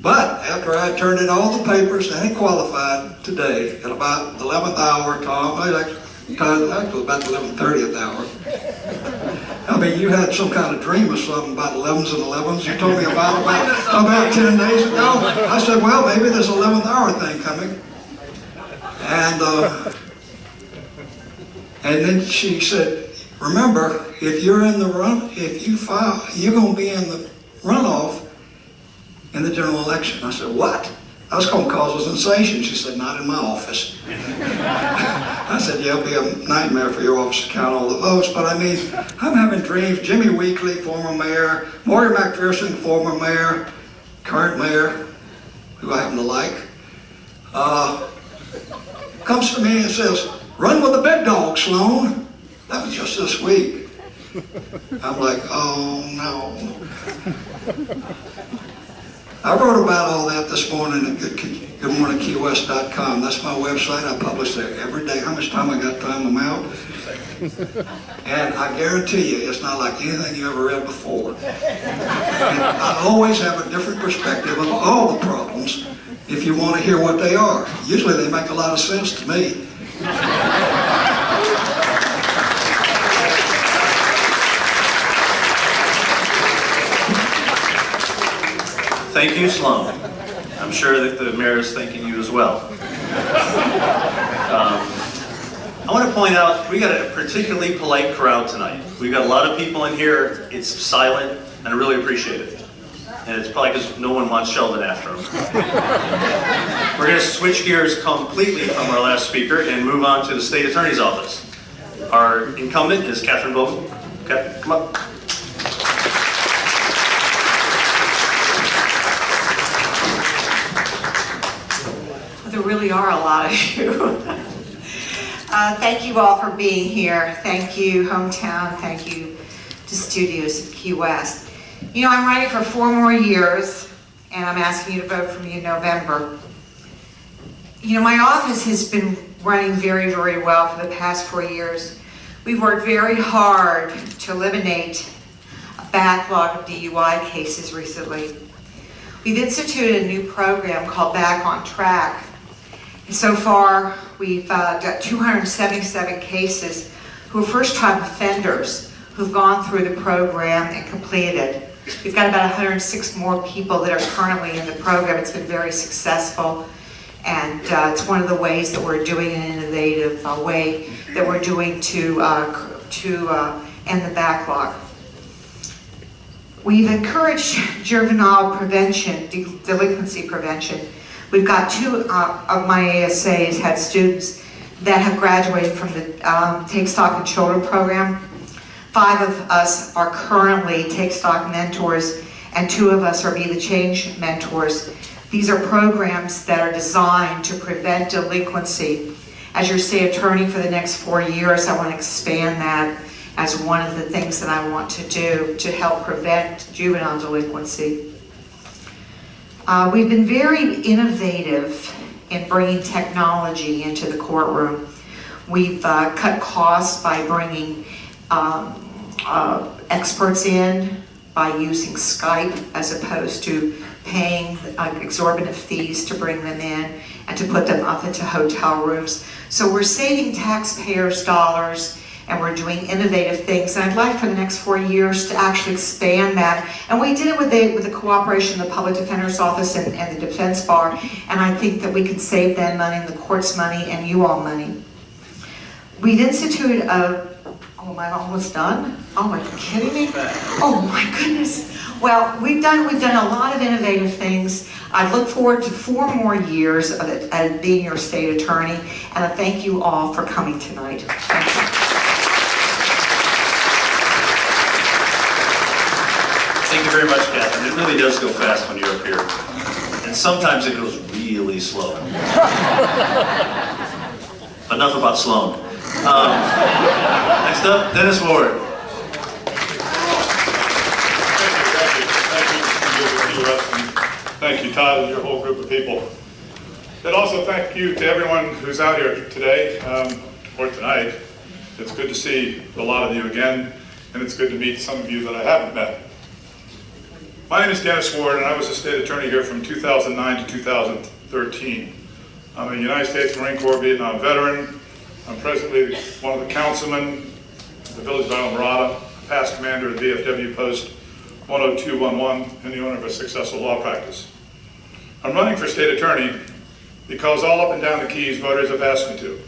But after I had turned in all the papers and had qualified today at about the 11th hour, Tom, actually about the 11:30th hour. I mean, you had some kind of dream or something about 11s and 11s. You told me about 10 days ago. I said, well, maybe there's 11th hour thing coming. And then she said, remember, if you're in the if you file, you're going to be in the runoff in the general election. I said, what? That's going to cause a sensation. She said, not in my office. I said, yeah, it'll be a nightmare for your office to count all the votes. But I mean, I'm having dreams. Jimmy Weakley, former mayor, Morty McPherson, former mayor, current mayor, who I happen to like, comes to me and says, run with the big dog, Sloan. That was just this week. I'm like, oh no. I wrote about all that this morning at goodmorningkeywest.com. That's my website. I publish there every day. How much time I got to time them out? And I guarantee you, it's not like anything you ever read before. And I always have a different perspective of all the problems if you want to hear what they are. Usually they make a lot of sense to me. Thank you, Sloan. I'm sure that the mayor is thanking you as well. I want to point out, we got a particularly polite crowd tonight. We've got a lot of people in here. It's silent, and I really appreciate it. And it's probably because no one wants Sheldon after him. We're going to switch gears completely from our last speaker and move on to the state attorney's office. Our incumbent is Catherine Vogel. Okay, come up. There really are a lot of you. Thank you all for being here. Thank you, Hometown. Thank you to Studios of Key West. You know, I'm running for 4 more years, and I'm asking you to vote for me in November. You know, my office has been running very, very well for the past 4 years. We've worked very hard to eliminate a backlog of DUI cases recently. We've instituted a new program called Back on Track. And so far, we've got 277 cases who are first-time offenders who've gone through the program and completed it. We've got about 106 more people that are currently in the program. It's been very successful, and it's one of the ways that we're doing an innovative way that we're doing to end the backlog. We've encouraged juvenile prevention, delinquency prevention. We've got 2 of my ASAs had students that have graduated from the Take Stock in Children program. 5 of us are currently Take Stock mentors, and 2 of us are Be the Change mentors. These are programs that are designed to prevent delinquency. As your state attorney for the next 4 years, I want to expand that as one of the things that I want to do to help prevent juvenile delinquency. We've been very innovative in bringing technology into the courtroom. We've cut costs by bringing experts in, by using Skype as opposed to paying exorbitant fees to bring them in and to put them up into hotel rooms. So we're saving taxpayers' dollars, and we're doing innovative things. And I'd like for the next 4 years to actually expand that. And we did it with the cooperation of the Public Defender's Office and the Defense Bar. And I think that we can save them money, the court's money, and you all money. We've instituted a, oh, am I almost done? Oh, are you kidding me? Oh my goodness. Well, we've done a lot of innovative things. I look forward to 4 more years of being your state attorney. And I thank you all for coming tonight. Thank you. very much, Catherine. It really does go fast when you're up here. And sometimes it goes really slow. Enough about Sloan. Next up, Dennis Ward. Thank you, Todd, and your whole group of people. And also thank you to everyone who's out here today, or tonight. It's good to see a lot of you again, and it's good to meet some of you that I haven't met. My name is Dennis Ward, and I was a state attorney here from 2009 to 2013. I'm a United States Marine Corps Vietnam veteran. I'm presently one of the councilmen of the village of Islamorada, past commander of the VFW Post 10211, and the owner of a successful law practice. I'm running for state attorney because all up and down the Keys, voters have asked me to.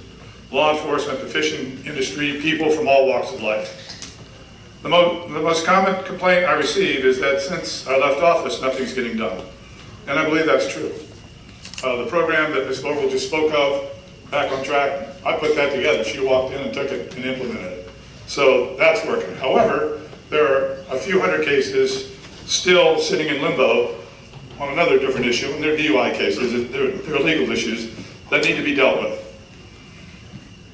Law enforcement, the fishing industry, people from all walks of life. The most common complaint I receive is that since I left office, nothing's getting done. And I believe that's true. The program that Ms. Vogel just spoke of, Back on Track, I put that together. She walked in and took it and implemented it. So that's working. However, there are a few hundred cases still sitting in limbo on another different issue, and they're DUI cases, they're legal issues that need to be dealt with.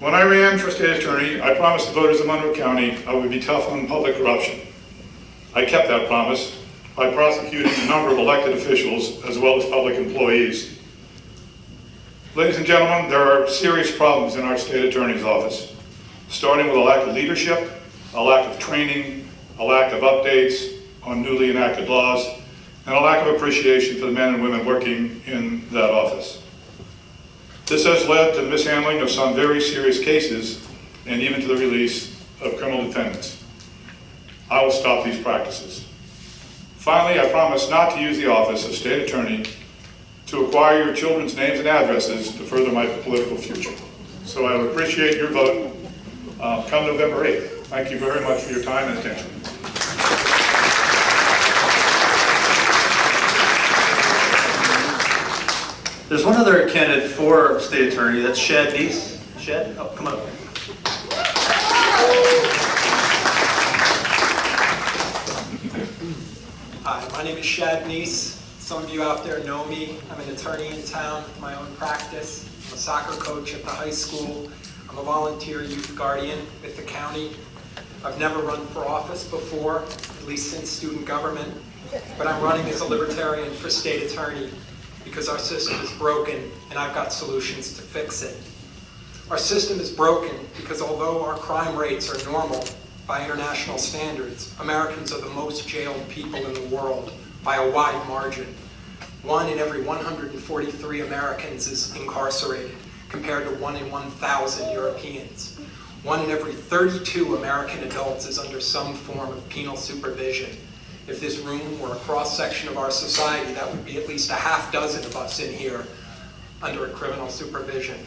When I ran for state attorney, I promised the voters of Monroe County I would be tough on public corruption. I kept that promise by prosecuting a number of elected officials as well as public employees. Ladies and gentlemen, there are serious problems in our state attorney's office, starting with a lack of leadership, a lack of training, a lack of updates on newly enacted laws, and a lack of appreciation for the men and women working in that office. This has led to the mishandling of some very serious cases and even to the release of criminal defendants. I will stop these practices. Finally, I promise not to use the office of state attorney to acquire your children's names and addresses to further my political future. So I would appreciate your vote come November 8th. Thank you very much for your time and attention. There's one other candidate for state attorney, that's Shad Neiss. Shad, oh, come on up. Hi, my name is Shad Neiss. Some of you out there know me. I'm an attorney in town with my own practice. I'm a soccer coach at the high school. I'm a volunteer youth guardian with the county. I've never run for office before, at least since student government, but I'm running as a libertarian for state attorney because our system is broken and I've got solutions to fix it. Our system is broken because although our crime rates are normal by international standards, Americans are the most jailed people in the world by a wide margin. 1 in every 143 Americans is incarcerated, compared to 1 in 1,000 Europeans. 1 in every 32 American adults is under some form of penal supervision. If this room were a cross-section of our society, that would be at least a half dozen of us in here under a criminal supervision.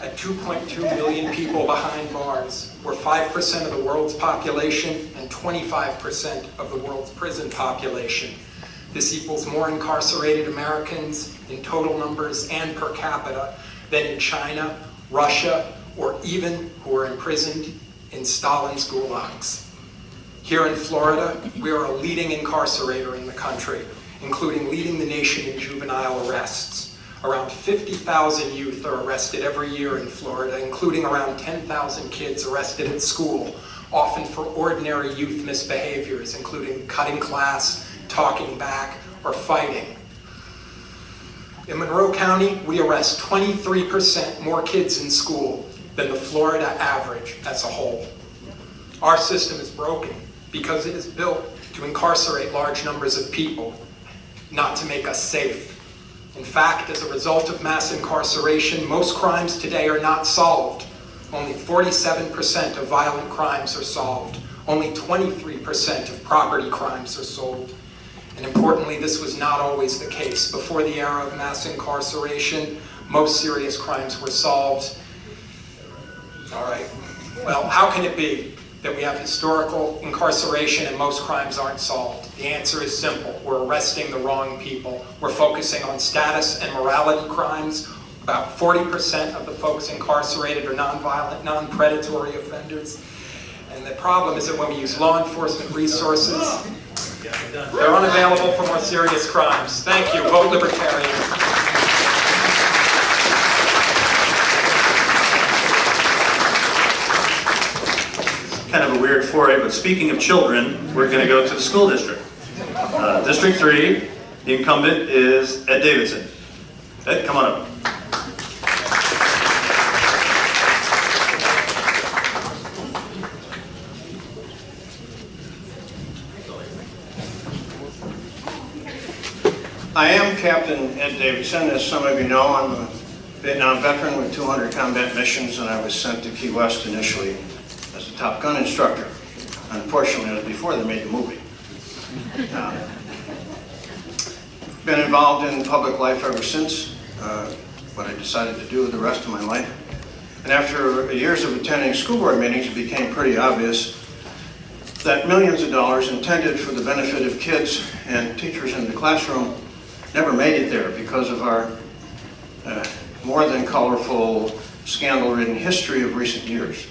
At 2.2 million people behind bars, we're 5% of the world's population and 25% of the world's prison population. This equals more incarcerated Americans in total numbers and per capita than in China, Russia, or even who are imprisoned in Stalin's gulags. Here in Florida, we are a leading incarcerator in the country, including leading the nation in juvenile arrests. Around 50,000 youth are arrested every year in Florida, including around 10,000 kids arrested at school, often for ordinary youth misbehaviors, including cutting class, talking back, or fighting. In Monroe County, we arrest 23% more kids in school than the Florida average as a whole. Our system is broken because it is built to incarcerate large numbers of people, not to make us safe. In fact, as a result of mass incarceration, most crimes today are not solved. Only 47% of violent crimes are solved. Only 23% of property crimes are solved. And importantly, this was not always the case. Before the era of mass incarceration, most serious crimes were solved. All right, well, how can it be that we have historical incarceration and most crimes aren't solved? The answer is simple. We're arresting the wrong people. We're focusing on status and morality crimes. About 40% of the folks incarcerated are nonviolent, non-predatory offenders. And the problem is that when we use law enforcement resources They're unavailable for more serious crimes. Thank you. Vote Libertarian. Kind of a weird foray, but speaking of children, we're going to go to the school district. District 3, the incumbent is Ed Davidson. Ed, come on up. I am Captain Ed Davidson. As some of you know, I'm a Vietnam veteran with 200 combat missions, and I was sent to Key West initially as a Top Gun instructor. Unfortunately, it was before they made the movie. Been involved in public life ever since, what I decided to do with the rest of my life. And after years of attending school board meetings, it became pretty obvious that millions of dollars intended for the benefit of kids and teachers in the classroom never made it there because of our more than colorful, scandal-ridden history of recent years.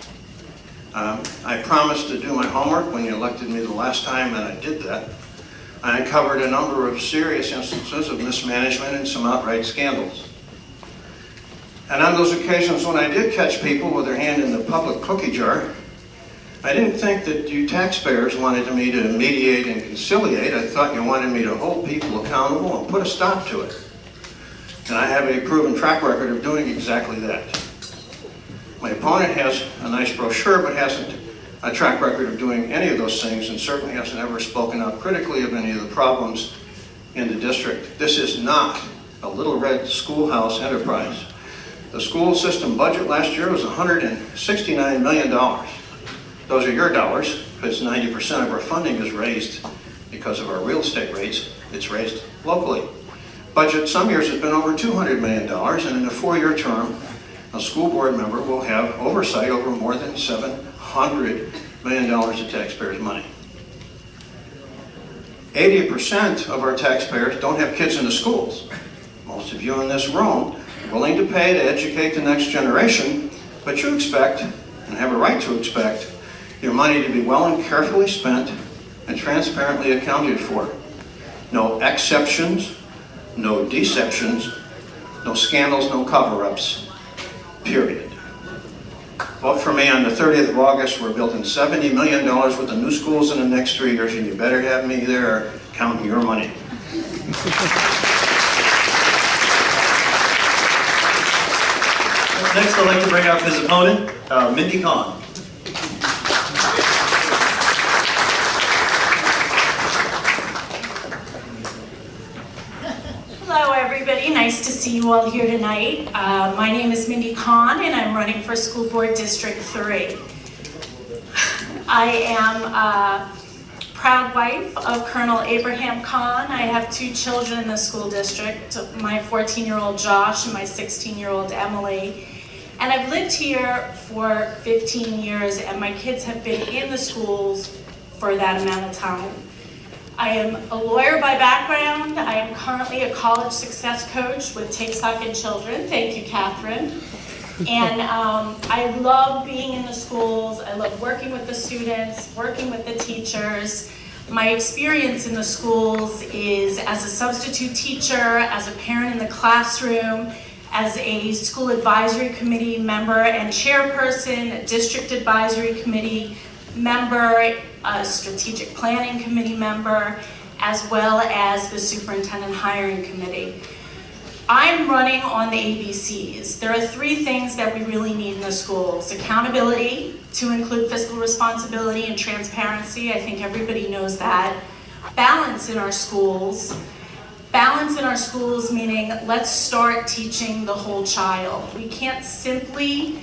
I promised to do my homework when you elected me the last time, and I did that. I uncovered a number of serious instances of mismanagement and some outright scandals. And on those occasions when I did catch people with their hand in the public cookie jar, I didn't think that you taxpayers wanted me to mediate and conciliate. I thought you wanted me to hold people accountable and put a stop to it. And I have a proven track record of doing exactly that. My opponent has a nice brochure, but hasn't a track record of doing any of those things, and certainly hasn't ever spoken out critically of any of the problems in the district. This is not a little red schoolhouse enterprise. The school system budget last year was $169 million. Those are your dollars, because 90% of our funding is raised because of our real estate rates. It's raised locally. Budget some years has been over $200 million, and in a 4-year term, a school board member will have oversight over more than $700 million of taxpayers' money. 80% of our taxpayers don't have kids in the schools. Most of you in this room are willing to pay to educate the next generation, but you expect, and have a right to expect, your money to be well and carefully spent and transparently accounted for. No exceptions, no deceptions, no scandals, no cover-ups. Period. Vote for me on the 30th of August. We're building $70 million worth of new schools in the next 3 years, and you better have me there counting your money. Next, I'd like to bring up his opponent, Mindy Conn. Hello everybody, nice to see you all here tonight. My name is Mindy Conn and I'm running for School Board District 3. I am a proud wife of Colonel Abraham Conn. I have 2 children in the school district, my 14-year-old Josh and my 16-year-old Emily. And I've lived here for 15 years and my kids have been in the schools for that amount of time. I am a lawyer by background. I am currently a college success coach with Take Stock in Children. Thank you, Catherine. And I love being in the schools. I love working with the students, working with the teachers. My experience in the schools is as a substitute teacher, as a parent in the classroom, as a school advisory committee member and chairperson, a district advisory committee member, a strategic planning committee member, as well as the superintendent hiring committee. I'm running on the ABCs. There are 3 things that we really need in the schools. Accountability, to include fiscal responsibility and transparency. I think everybody knows that. Balance in our schools. Balance in our schools meaning let's start teaching the whole child. We can't simply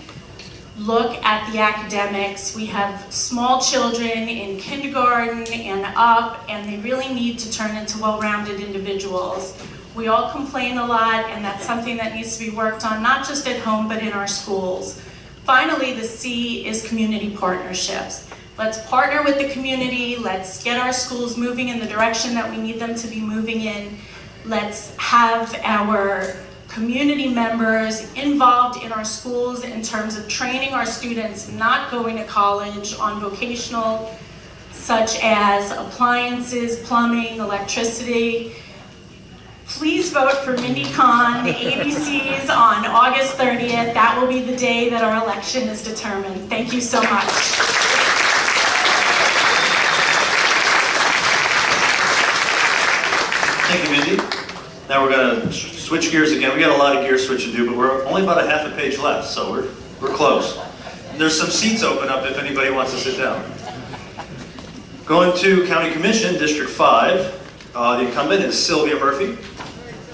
look at the academics. We have small children in kindergarten and up, and they really need to turn into well-rounded individuals. We all complain a lot, and that's something that needs to be worked on, not just at home, but in our schools. Finally, the C is community partnerships. Let's partner with the community. Let's get our schools moving in the direction that we need them to be moving in. Let's have our community members involved in our schools in terms of training our students not going to college on vocational such as appliances, plumbing, electricity. Please vote for Mindy Conn, ABCs on August 30th. That will be the day that our election is determined. Thank you so much. Thank you, Mindy. Now we're going to switch gears again. We got a lot of gear switch to do, but we're only about a half a page left, so we're close. There's some seats open up if anybody wants to sit down. Going to County Commission, District 5. The incumbent is Sylvia Murphy.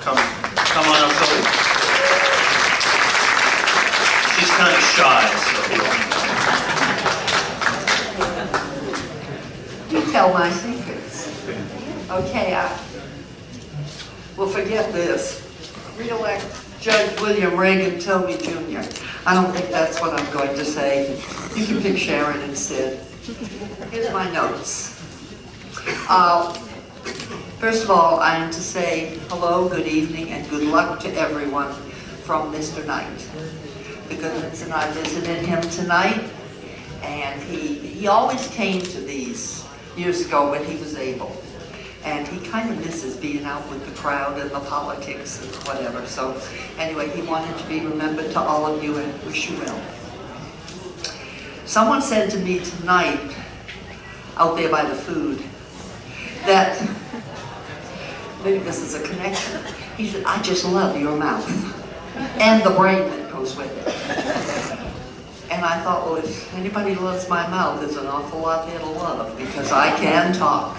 Come on up, Sylvia. She's kind of shy, so. You tell my secrets. Okay, well, forget this. Re-elect Judge William Reagan Toby Jr. I don't think that's what I'm going to say. You can pick Sharon instead. Here's my notes. First of all, I am to say hello, good evening, and good luck to everyone from Mr. Knight. Because I visited him tonight, and he always came to these years ago when he was able. And he kind of misses being out with the crowd and the politics and whatever. So anyway, he wanted to be remembered to all of you and wish you well. Someone said to me tonight, out there by the food, that, maybe this is a connection, he said, I just love your mouth and the brain that goes with it. And I thought, well, if anybody loves my mouth, there's an awful lot there to love because I can talk.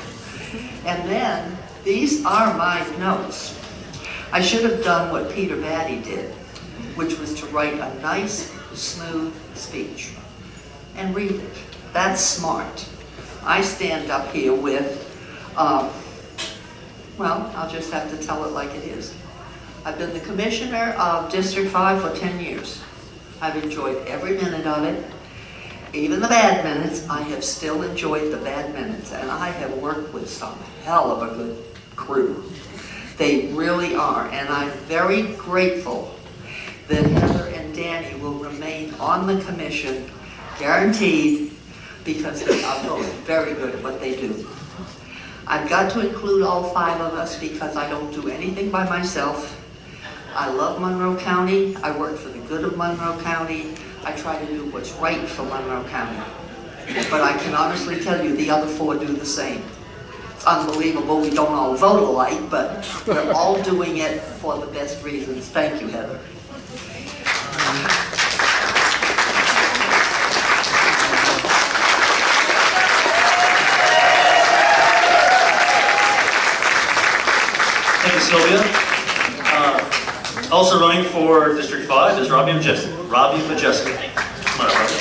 And then, these are my notes. I should have done what Peter Batty did, which was to write a nice, smooth speech and read it. That's smart. I stand up here with, well, I'll just have to tell it like it is. I've been the commissioner of District 5 for 10 years. I've enjoyed every minute of it. Even the bad minutes, I have still enjoyed the bad minutes, and I have worked with some hell of a good crew. They really are, and I'm very grateful that Heather and Danny will remain on the commission, guaranteed, because they are both very good at what they do. I've got to include all 5 of us because I don't do anything by myself. I love Monroe County. I work for the good of Monroe County. I try to do what's right for Monroe County. But I can honestly tell you the other 4 do the same. It's unbelievable we don't all vote alike, but we're all doing it for the best reasons. Thank you, Heather. Thank you, Sylvia. Also running for District 5 is Robby Majeska. Robby Majeska. Come on up, Robby.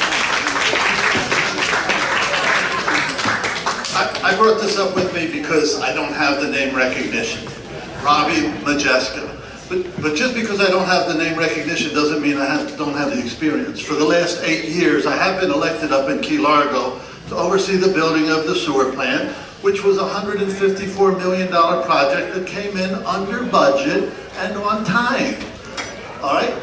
I brought this up with me because I don't have the name recognition. Robby Majeska. But just because I don't have the name recognition doesn't mean I don't have the experience. For the last 8 years, I have been elected up in Key Largo to oversee the building of the sewer plant, which was a $154 million project that came in under budget and on time. All right?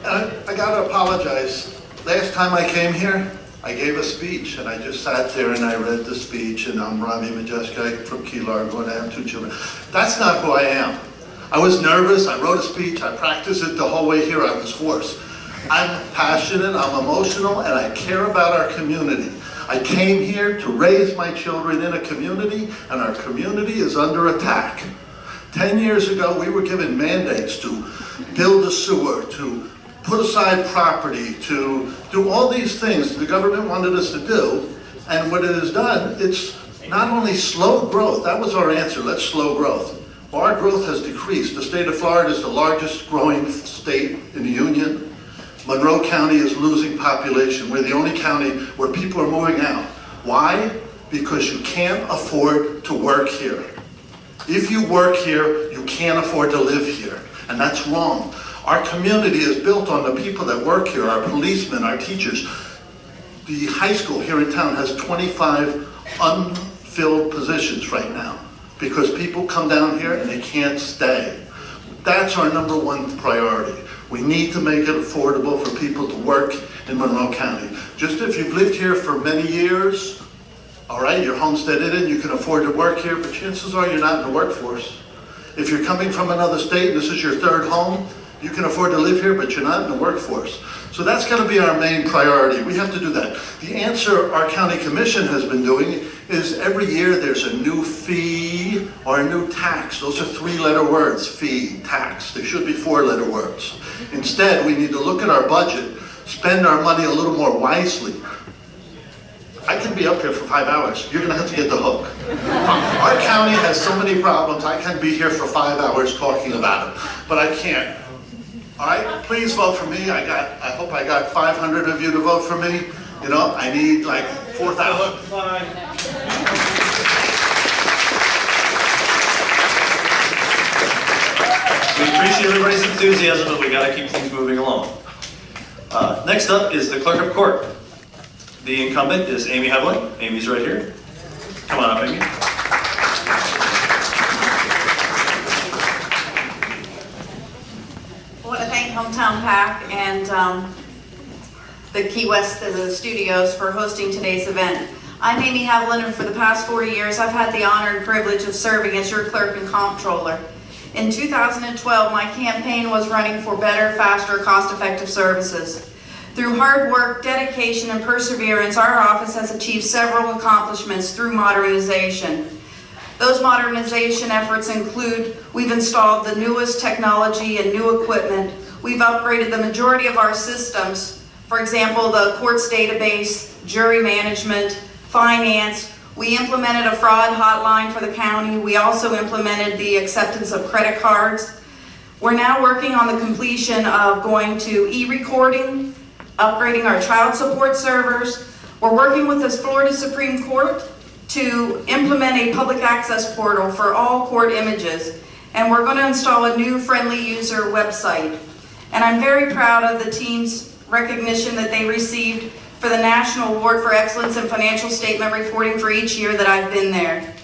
I gotta apologize. Last time I came here, I gave a speech, and I just sat there and I read the speech, and I'm Robby Majeska from Key Largo, and I have 2 children. That's not who I am. I was nervous, I wrote a speech, I practiced it the whole way here, I was hoarse. I'm passionate, I'm emotional, and I care about our community. I came here to raise my children in a community, and our community is under attack. 10 years ago, we were given mandates to build a sewer, to put aside property, to do all these things the government wanted us to do, and what it has done, it's not only slow growth, that was our answer, let's slow growth. Well, our growth has decreased. The state of Florida is the largest growing state in the union. Monroe County is losing population. We're the only county where people are moving out. Why? Because you can't afford to work here. If you work here, you can't afford to live here, and that's wrong. Our community is built on the people that work here, our policemen, our teachers. The high school here in town has 25 unfilled positions right now because people come down here and they can't stay. That's our #1 priority. We need to make it affordable for people to work in Monroe County. Just if you've lived here for many years, All right, you're homesteaded in, you can afford to work here, but chances are you're not in the workforce. If you're coming from another state and this is your third home, you can afford to live here, but you're not in the workforce. So that's got to be our main priority. We have to do that. The answer our county commission has been doing is every year there's a new fee or a new tax. Those are 3-letter words, fee, tax. They should be 4-letter words. Instead, we need to look at our budget, spend our money a little more wisely. I can be up here for 5 hours. You're going to have to get the hook. Our county has so many problems, I can be here for 5 hours talking about them, but I can't. All right, please vote for me. I hope I got 500 of you to vote for me. You know, I need like 4,000. We appreciate everybody's enthusiasm, but we got to keep things moving along. Next up is the clerk of court. The incumbent is Amy Heavilin. Amy's right here. Come on up, Amy. I want to thank Hometown PAC and the Key West the studios for hosting today's event. I'm Amy Heavilin, and for the past 4 years I've had the honor and privilege of serving as your clerk and comptroller. In 2012, my campaign was running for better, faster, cost-effective services. Through hard work, dedication, and perseverance, our office has achieved several accomplishments through modernization. Those modernization efforts include we've installed the newest technology and new equipment. We've upgraded the majority of our systems. For example, the courts database, jury management, finance. We implemented a fraud hotline for the county. We also implemented the acceptance of credit cards. We're now working on the completion of going to e-recording, upgrading our child support servers. We're working with the Florida Supreme Court to implement a public access portal for all court images. And we're going to install a new friendly user website. And I'm very proud of the team's recognition that they received for the National Award for Excellence in Financial Statement Reporting for each year that I've been there.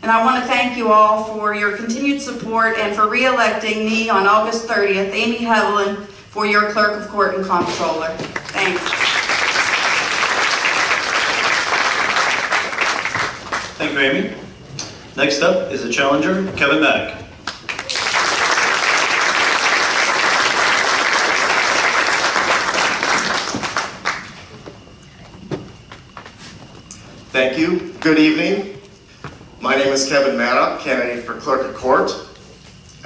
And I want to thank you all for your continued support and for re-electing me on August 30th, Amy Heavilin, for your Clerk of Court and Comptroller. Thanks. Thank you, Amy. Next up is the challenger, Kevin Madok. Thank you. Good evening. My name is Kevin Madok, candidate for Clerk of Court,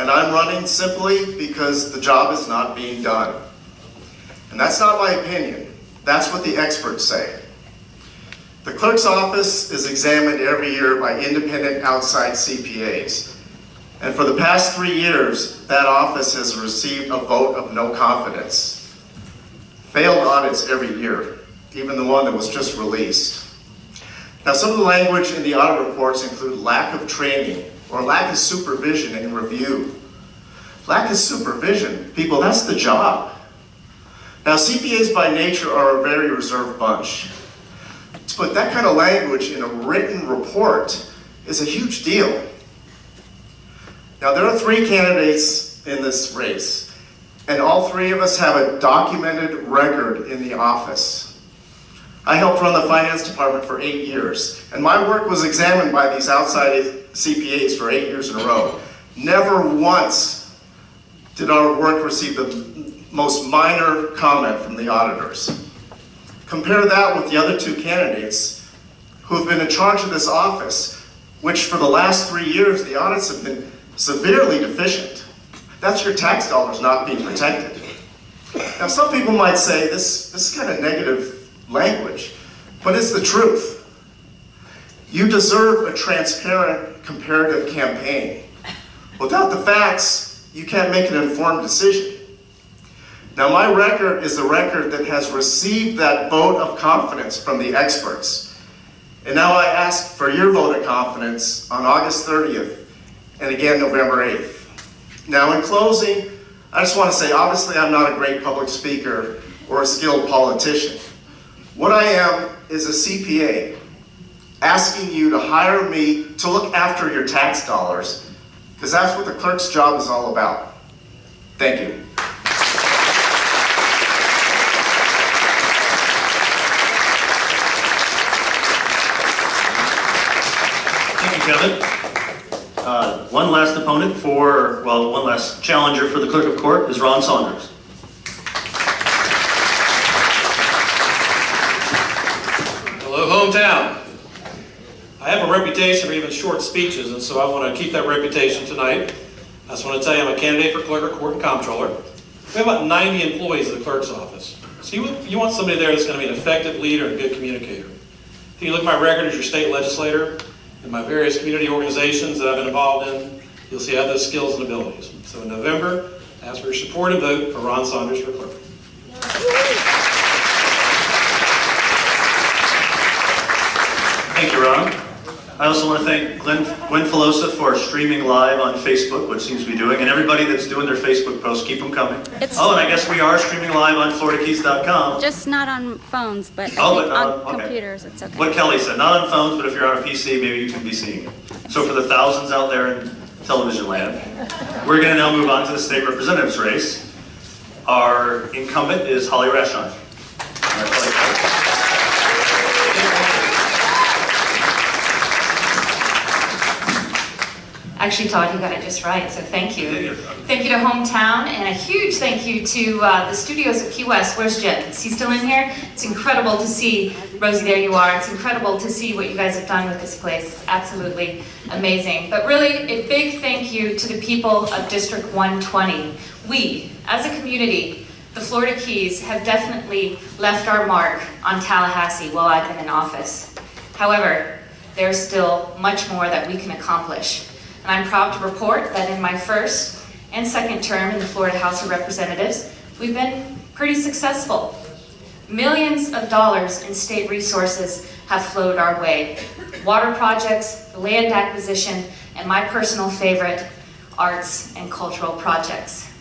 and I'm running simply because the job is not being done. And that's not my opinion. That's what the experts say. The clerk's office is examined every year by independent outside CPAs. And for the past 3 years, that office has received a vote of no confidence. Failed audits every year, even the one that was just released. Now, some of the language in the audit reports include lack of training or lack of supervision and review. Lack of supervision, people, that's the job. Now, CPAs by nature are a very reserved bunch. To put that kind of language in a written report is a huge deal. Now, there are 3 candidates in this race, and all 3 of us have a documented record in the office. I helped run the finance department for 8 years, and my work was examined by these outside CPAs for 8 years in a row. Never once did our work receive the most minor comment from the auditors. Compare that with the other 2 candidates who have been in charge of this office, which for the last 3 years, the audits have been severely deficient. That's your tax dollars not being protected. Now, some people might say this is kind of negative language, but it's the truth. You deserve a transparent, comparative campaign. Without the facts, you can't make an informed decision. Now, my record is a record that has received that vote of confidence from the experts. And now I ask for your vote of confidence on August 30th and again November 8th. Now, in closing, I just want to say, obviously, I'm not a great public speaker or a skilled politician. What I am is a CPA asking you to hire me to look after your tax dollars, because that's what the clerk's job is all about. Thank you. Kevin. One last opponent for, well, one last challenger for the clerk of court is Ron Saunders. Hello, hometown. I have a reputation for even short speeches, and so I want to keep that reputation tonight. I just want to tell you I'm a candidate for clerk of court and comptroller. We have about 90 employees at the clerk's office. So you want somebody there that's going to be an effective leader and a good communicator. If you look at my record as your state legislator and my various community organizations that I've been involved in, you'll see I have those skills and abilities. So in November, I ask for your support and vote for Ron Saunders for clerk. Thank you, Ron. I also want to thank Gwen Filosa for streaming live on Facebook, which seems to be doing, and everybody that's doing their Facebook posts, keep them coming. And I guess we are streaming live on FloridaKeys.com. Just not on phones, but on computers, it's okay. What Kelly said, not on phones, but if you're on a PC, maybe you can be seeing it. So for the thousands out there in television land, we're going to now move on to the state representative's race. Our incumbent is Holly Rashon. Actually, Todd, you got it just right, so thank you. Thank you to Hometown, and a huge thank you to the studios at Key West. Where's Jet? Is he still in here? It's incredible to see, Rosie, there you are. It's incredible to see what you guys have done with this place. Absolutely amazing. But really, a big thank you to the people of District 120. We, as a community, the Florida Keys, have definitely left our mark on Tallahassee while I've been in office. However, there's still much more that we can accomplish. And I'm proud to report that in my first and second term in the Florida House of Representatives, we've been pretty successful. Millions of dollars in state resources have flowed our way. Water projects, land acquisition, and my personal favorite, arts and cultural projects.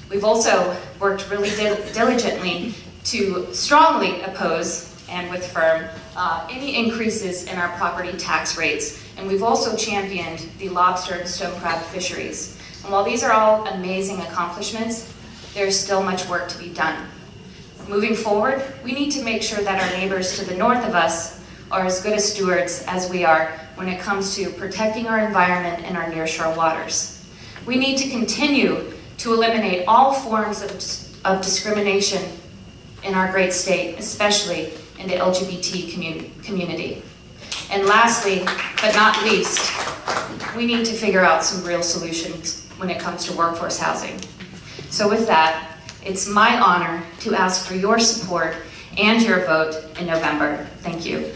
We've also worked really diligently to strongly oppose and with firm any increases in our property tax rates. And we've also championed the lobster and stone crab fisheries. And while these are all amazing accomplishments, there's still much work to be done. Moving forward, we need to make sure that our neighbors to the north of us are as good a stewards as we are when it comes to protecting our environment and our nearshore waters. We need to continue to eliminate all forms of discrimination in our great state, especially in the LGBT community. And lastly, but not least, we need to figure out some real solutions when it comes to workforce housing. So with that, it's my honor to ask for your support and your vote in November. Thank you.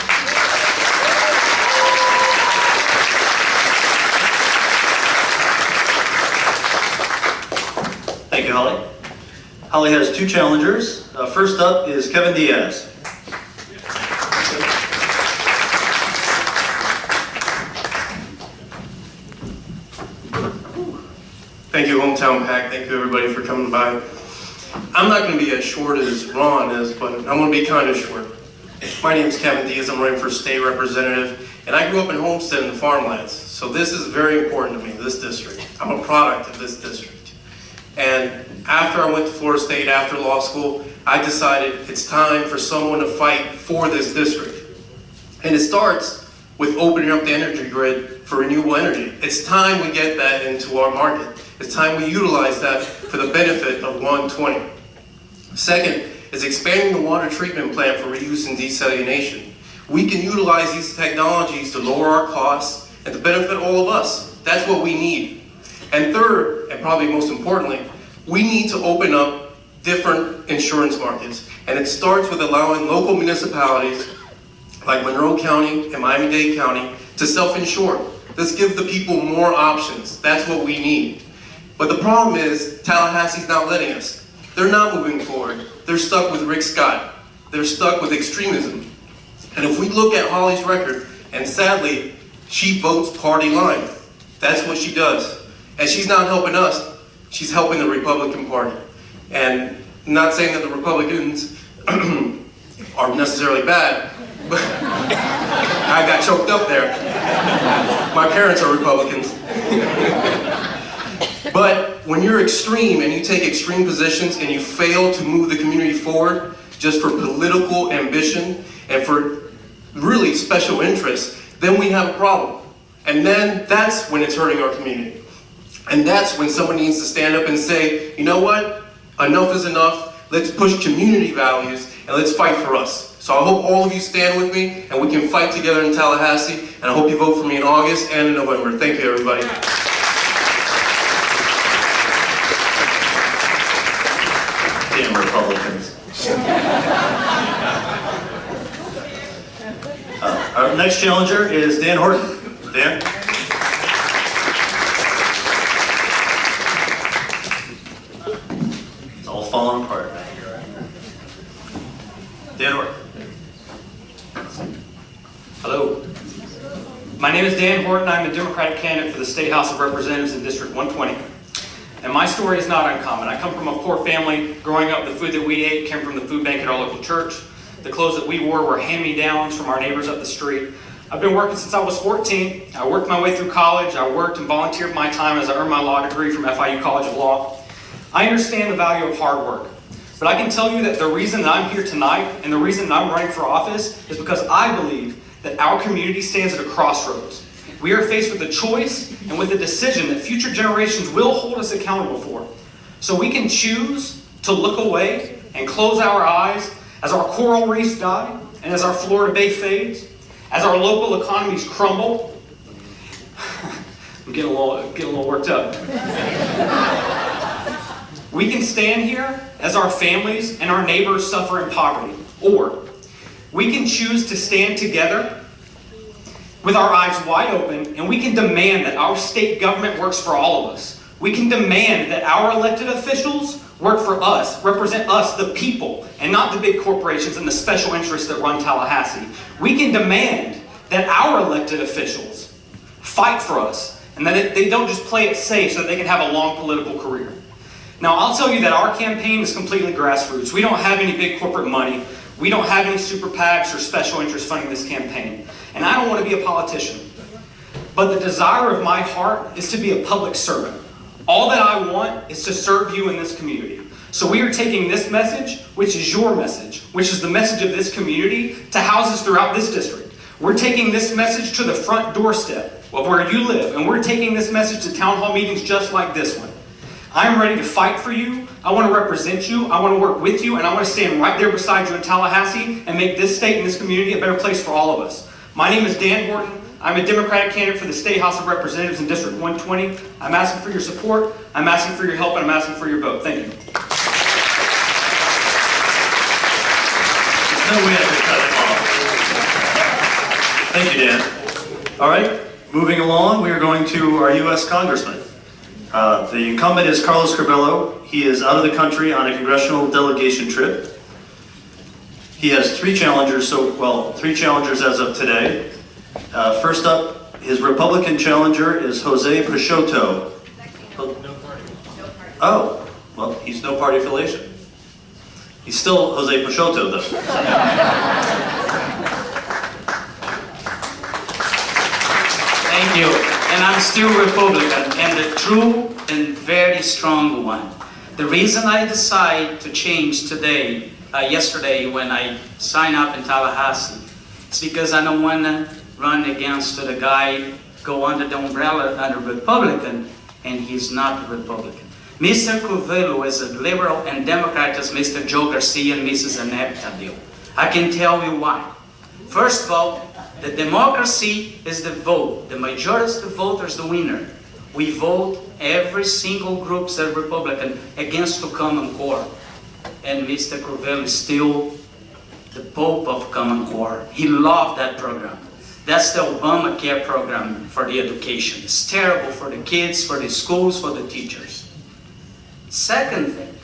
Thank you, Holly. Holly has two challengers. First up is Kevin Diaz. Thank you, Hometown Pack. Thank you, everybody, for coming by. I'm not going to be as short as Ron is, but I'm going to be kind of short. My name is Kevin Diaz. I'm running for state representative, and I grew up in Homestead in the farmlands. So this is very important to me, this district. I'm a product of this district. And after I went to Florida State, after law school, I decided it's time for someone to fight for this district. And it starts with opening up the energy grid for renewable energy. It's time we get that into our market. It's time we utilize that for the benefit of 120. Second is expanding the water treatment plant for reuse and desalination. We can utilize these technologies to lower our costs and to benefit all of us. That's what we need. And third, and probably most importantly, we need to open up different insurance markets. And it starts with allowing local municipalities like Monroe County and Miami-Dade County to self-insure. Let's give the people more options. That's what we need. But the problem is, Tallahassee's not letting us. They're not moving forward. They're stuck with Rick Scott. They're stuck with extremism. And if we look at Holly's record, and sadly, she votes party line. That's what she does. And she's not helping us, she's helping the Republican Party. And I'm not saying that the Republicans are necessarily bad, but I got choked up there. My parents are Republicans. But when you're extreme and you take extreme positions and you fail to move the community forward just for political ambition and for really special interests, then we have a problem. And then that's when it's hurting our community. And that's when someone needs to stand up and say, you know what? Enough is enough. Let's push community values and let's fight for us. So I hope all of you stand with me and we can fight together in Tallahassee. And I hope you vote for me in August and in November. Thank you, everybody. Damn Republicans. Our next challenger is Dan Horton. Dan? It's all falling apart. Dan Horton. Hello. My name is Dan Horton. I'm a Democratic candidate for the State House of Representatives in District 120. And my story is not uncommon. I come from a poor family. Growing up, the food that we ate came from the food bank at our local church. The clothes that we wore were hand-me-downs from our neighbors up the street. I've been working since I was 14. I worked my way through college. I worked and volunteered my time as I earned my law degree from FIU College of Law. I understand the value of hard work. But I can tell you that the reason that I'm here tonight and the reason that I'm running for office is because I believe that our community stands at a crossroads. We are faced with a choice and with a decision that future generations will hold us accountable for. So we can choose to look away and close our eyes as our coral reefs die and as our Florida Bay fades, as our local economies crumble. I'm getting a little worked up. We can stand here as our families and our neighbors suffer in poverty. Or we can choose to stand together with our eyes wide open, and we can demand that our state government works for all of us. We can demand that our elected officials work for us, represent us, the people, and not the big corporations and the special interests that run Tallahassee. We can demand that our elected officials fight for us, and that they don't just play it safe so that they can have a long political career. Now, I'll tell you that our campaign is completely grassroots. We don't have any big corporate money. We don't have any super PACs or special interests funding this campaign. And I don't want to be a politician. But the desire of my heart is to be a public servant. All that I want is to serve you in this community. So we are taking this message, which is your message, which is the message of this community, to houses throughout this district. We're taking this message to the front doorstep of where you live. And we're taking this message to town hall meetings just like this one. I'm ready to fight for you. I want to represent you. I want to work with you. And I want to stand right there beside you in Tallahassee and make this state and this community a better place for all of us. My name is Dan Horton. I'm a Democratic candidate for the State House of Representatives in District 120. I'm asking for your support. I'm asking for your help. And I'm asking for your vote. Thank you. There's no way I could cut it off. Thank you, Dan. All right, moving along, we are going to our U.S. Congressman. The incumbent is Carlos Curbelo. He is out of the country on a congressional delegation trip. He has three challengers, three challengers as of today. First up, his Republican challenger is Jose Peixoto. Oh, well, he's no party affiliation. He's still Jose Peixoto, though. Thank you. And I'm still Republican, and the true and very strong one. The reason I decided to change today, yesterday when I signed up in Tallahassee, is because I don't want to run against the guy, go under the umbrella under Republican, and he's not Republican. Mr. Curbelo is a liberal and Democrat as Mr. Joe Garcia and Mrs. Annette Tadeu. I can tell you why. First of all, the democracy is the vote. The majority of the voters the winner. We vote every single group that Republican against the Common Core. And Mr. Curbelo is still the Pope of Common Core. He loved that program. That's the Obamacare program for the education. It's terrible for the kids, for the schools, for the teachers. Second thing,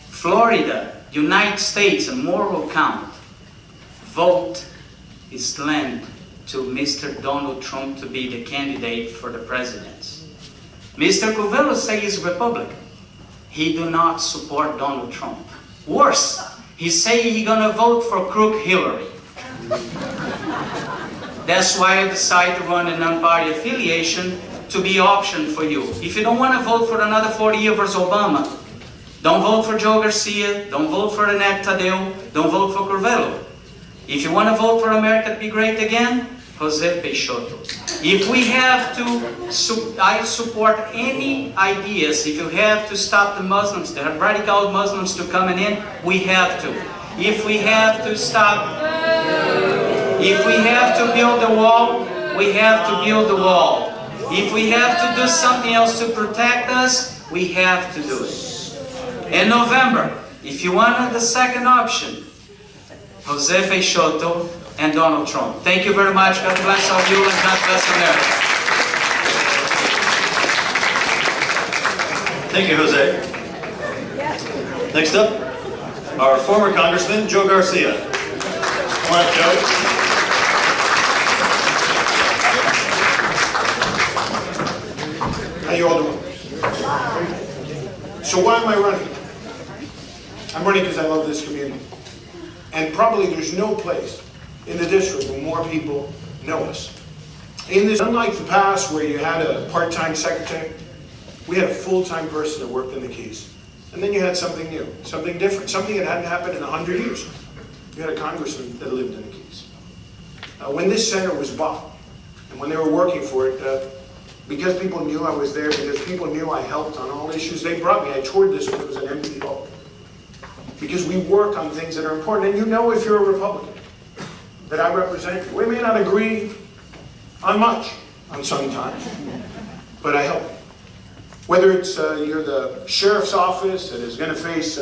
Florida, United States, and more will count. Vote is lent to Mr. Donald Trump to be the candidate for the presidency. Mr. Curbelo says he's Republican. He do not support Donald Trump. Worse, he say he's gonna vote for crook Hillary. That's why I decided to run a non-party affiliation to be option for you. If you don't want to vote for another 40 years versus Obama, don't vote for Joe Garcia, don't vote for Annette Tadeu, don't vote for Curbelo. If you want to vote for America to be great again, Jose Peixoto. If we have to, I support any ideas. If you have to stop the Muslims, the radical Muslims to coming in, we have to. If we have to stop, if we have to build the wall, we have to build the wall. If we have to do something else to protect us, we have to do it. In November, if you wanted the second option, Jose Peixoto and Donald Trump. Thank you very much. God bless all you and God bless America. Thank you, Jose. Next up, our former Congressman, Joe Garcia. Come on up, Joe. How you all doing? So why am I running? I'm running because I love this community. And probably there's no place in the district where more people know us. In this, unlike the past where you had a part-time secretary, we had a full-time person that worked in the Keys. And then you had something new, something different, something that hadn't happened in 100 years. You had a congressman that lived in the Keys. When this center was bought, and when they were working for it, because people knew I was there, because people knew I helped on all issues, they brought me. I toured this when it was an empty hall. Because we work on things that are important. And you know, if you're a Republican, that I represent you. We may not agree on much, on some times, but I help you. Whether it's you're the sheriff's office that is going to face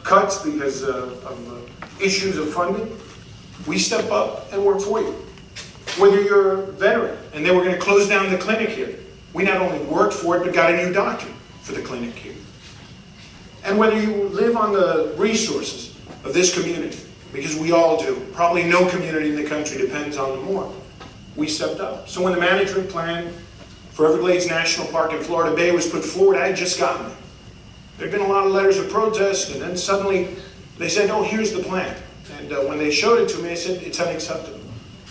cuts because of issues of funding, we step up and work for you. Whether you're a veteran and they were going to close down the clinic here, we not only worked for it, but got a new doctor for the clinic here. And whether you live on the resources of this community, because we all do, probably no community in the country depends on them more, we stepped up. So when the management plan for Everglades National Park in Florida Bay was put forward, I had just gotten there. There had been a lot of letters of protest, and then suddenly they said, oh, here's the plan. And when they showed it to me, I said, it's unacceptable.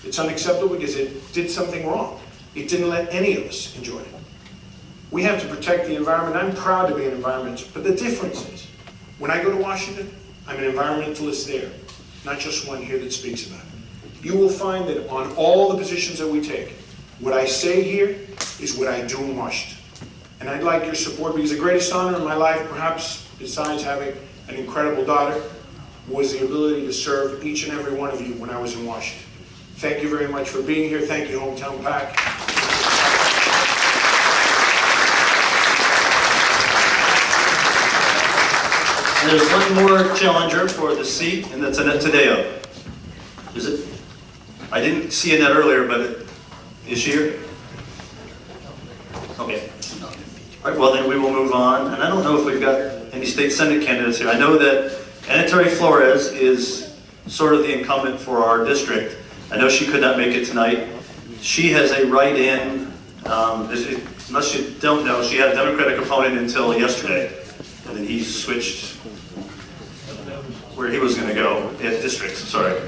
It's unacceptable because it did something wrong. It didn't let any of us enjoy it. We have to protect the environment. I'm proud to be an environmentalist, but the difference is, when I go to Washington, I'm an environmentalist there, not just one here that speaks about it. You will find that on all the positions that we take, what I say here is what I do in Washington. And I'd like your support because the greatest honor in my life, perhaps besides having an incredible daughter, was the ability to serve each and every one of you when I was in Washington. Thank you very much for being here. Thank you, Hometown PAC. And there's one more challenger for the seat, and that's Annette Tadeo. Is it? I didn't see Annette earlier, but is she here? Okay. All right, well then we will move on. And I don't know if we've got any state senate candidates here. I know that Ana Terry Flores is sort of the incumbent for our district. I know she could not make it tonight. She has a write-in, unless you don't know, she had a Democratic opponent until yesterday. And then he switched where he was going to go, districts, sorry.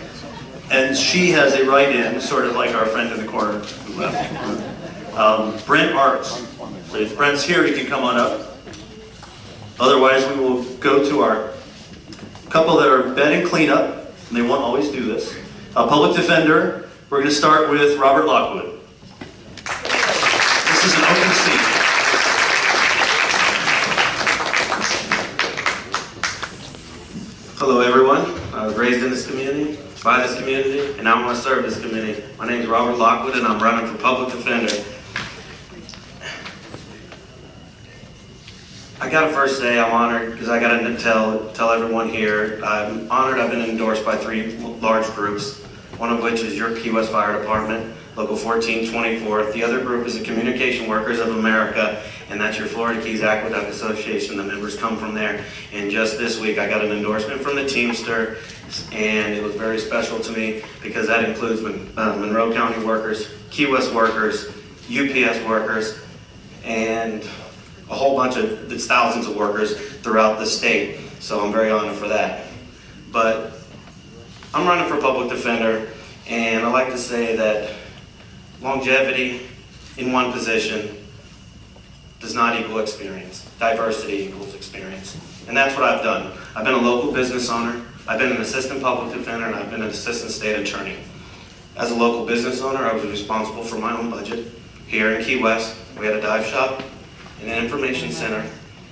And she has a write-in, sort of like our friend in the corner who left. Brent Arts. So if Brent's here, he can come on up. Otherwise, we will go to our couple that are bed and cleanup, and they won't always do this. Public defender, we're going to start with Robert Lockwood. This is an open seat. Hello everyone, I was raised in this community, by this community, and I want to serve this community. My name is Robert Lockwood and I'm running for public defender. I got to first say I'm honored because I got to tell everyone here, I'm honored I've been endorsed by 3 large groups, one of which is your Key West Fire Department, Local 1424. The other group is the Communication Workers of America, and that's your Florida Keys Aqueduct Association. The members come from there. And just this week, I got an endorsement from the Teamster, and it was very special to me because that includes Monroe County workers, Key West workers, UPS workers, and a whole bunch of, it's thousands of workers throughout the state. So I'm very honored for that. But I'm running for public defender, and I like to say that longevity in one position does not equal experience. Diversity equals experience. And that's what I've done. I've been a local business owner, I've been an assistant public defender, and I've been an assistant state attorney. As a local business owner, I was responsible for my own budget. Here in Key West, we had a dive shop and an information center,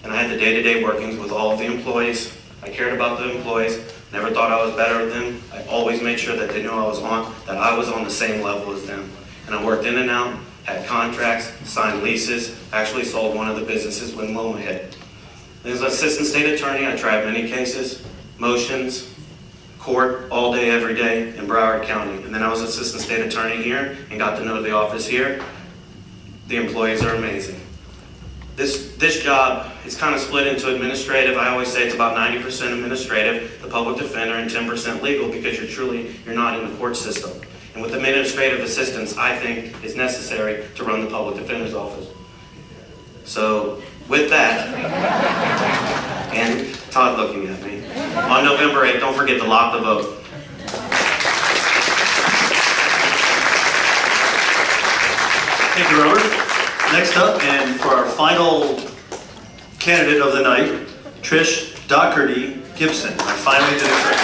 and I had the day-to-day workings with all of the employees. I cared about the employees, never thought I was better than them. I always made sure that they knew I was on the same level as them. And I worked in and out, had contracts, signed leases, actually sold one of the businesses when Milone hit. As an assistant state attorney, I tried many cases, motions, court, all day, every day in Broward County. And then I was assistant state attorney here and got to know the office here. The employees are amazing. This job is kind of split into administrative. I always say it's about 90% administrative, the public defender, and 10% legal, because you're not in the court system. And with administrative assistance, I think is necessary to run the public defender's office. So with that, and Todd looking at me, on November 8th, don't forget to lock the vote. Thank you, Robert. Next up, and for our final candidate of the night, Trish Doherty Gibson. I finally did it correct.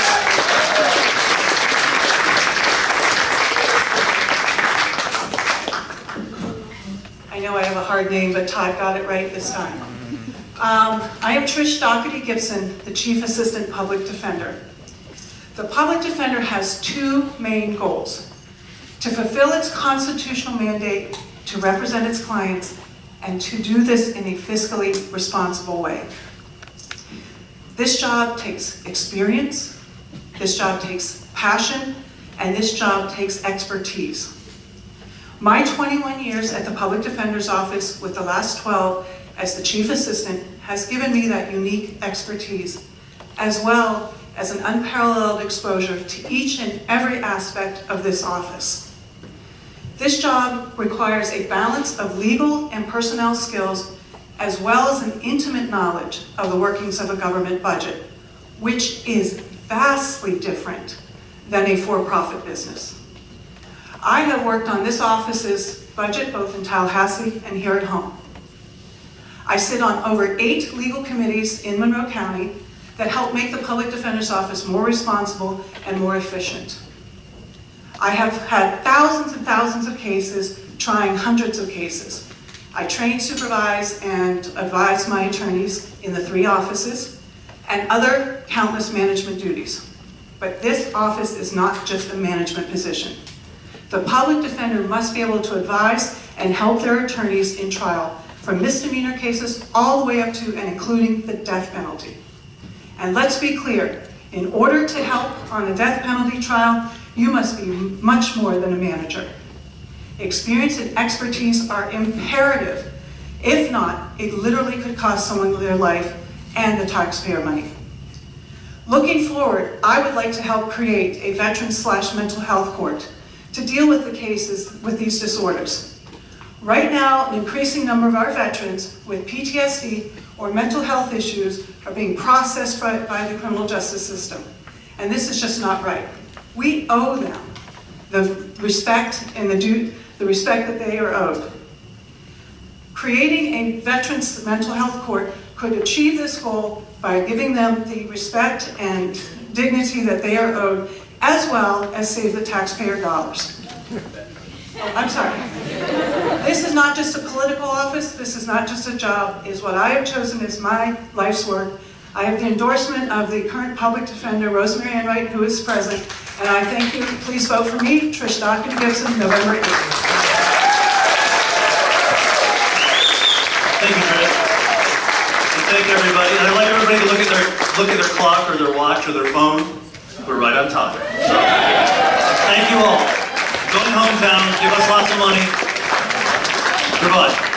I know I have a hard name, but Todd got it right this time. I am Trish Doherty Gibson, the Chief Assistant Public Defender. The Public Defender has two main goals: to fulfill its constitutional mandate to represent its clients, and to do this in a fiscally responsible way. This job takes experience, this job takes passion, and this job takes expertise. My 21 years at the Public Defender's Office, with the last 12 as the Chief Assistant, has given me that unique expertise, as well as an unparalleled exposure to each and every aspect of this office. This job requires a balance of legal and personnel skills, as well as an intimate knowledge of the workings of a government budget, which is vastly different than a for-profit business. I have worked on this office's budget both in Tallahassee and here at home. I sit on over 8 legal committees in Monroe County that help make the Public Defender's Office more responsible and more efficient. I have had thousands and thousands of cases, trying hundreds of cases. I train, supervise, and advise my attorneys in the 3 offices, and other countless management duties. But this office is not just a management position. The public defender must be able to advise and help their attorneys in trial, from misdemeanor cases all the way up to and including the death penalty. And let's be clear, in order to help on a death penalty trial, you must be much more than a manager. Experience and expertise are imperative. If not, it literally could cost someone their life and the taxpayer money. Looking forward, I would like to help create a veteran/mental health court to deal with the cases with these disorders. Right now, an increasing number of our veterans with PTSD or mental health issues are being processed by the criminal justice system. And this is just not right. We owe them the respect and the respect that they are owed. Creating a veterans mental health court could achieve this goal by giving them the respect and dignity that they are owed, as well as save the taxpayer dollars. Oh, I'm sorry. This is not just a political office, this is not just a job, it's what I have chosen as my life's work. I have the endorsement of the current public defender, Rosemary Ann Wright, who is present, and I thank you. Please vote for me, Trish Doherty Gibson, November 8th. Thank you, Trish. And thank everybody. And I'd like everybody to look at their clock or their watch or their phone. We're right on time. So, thank you all. Go to hometown, give us lots of money. Goodbye.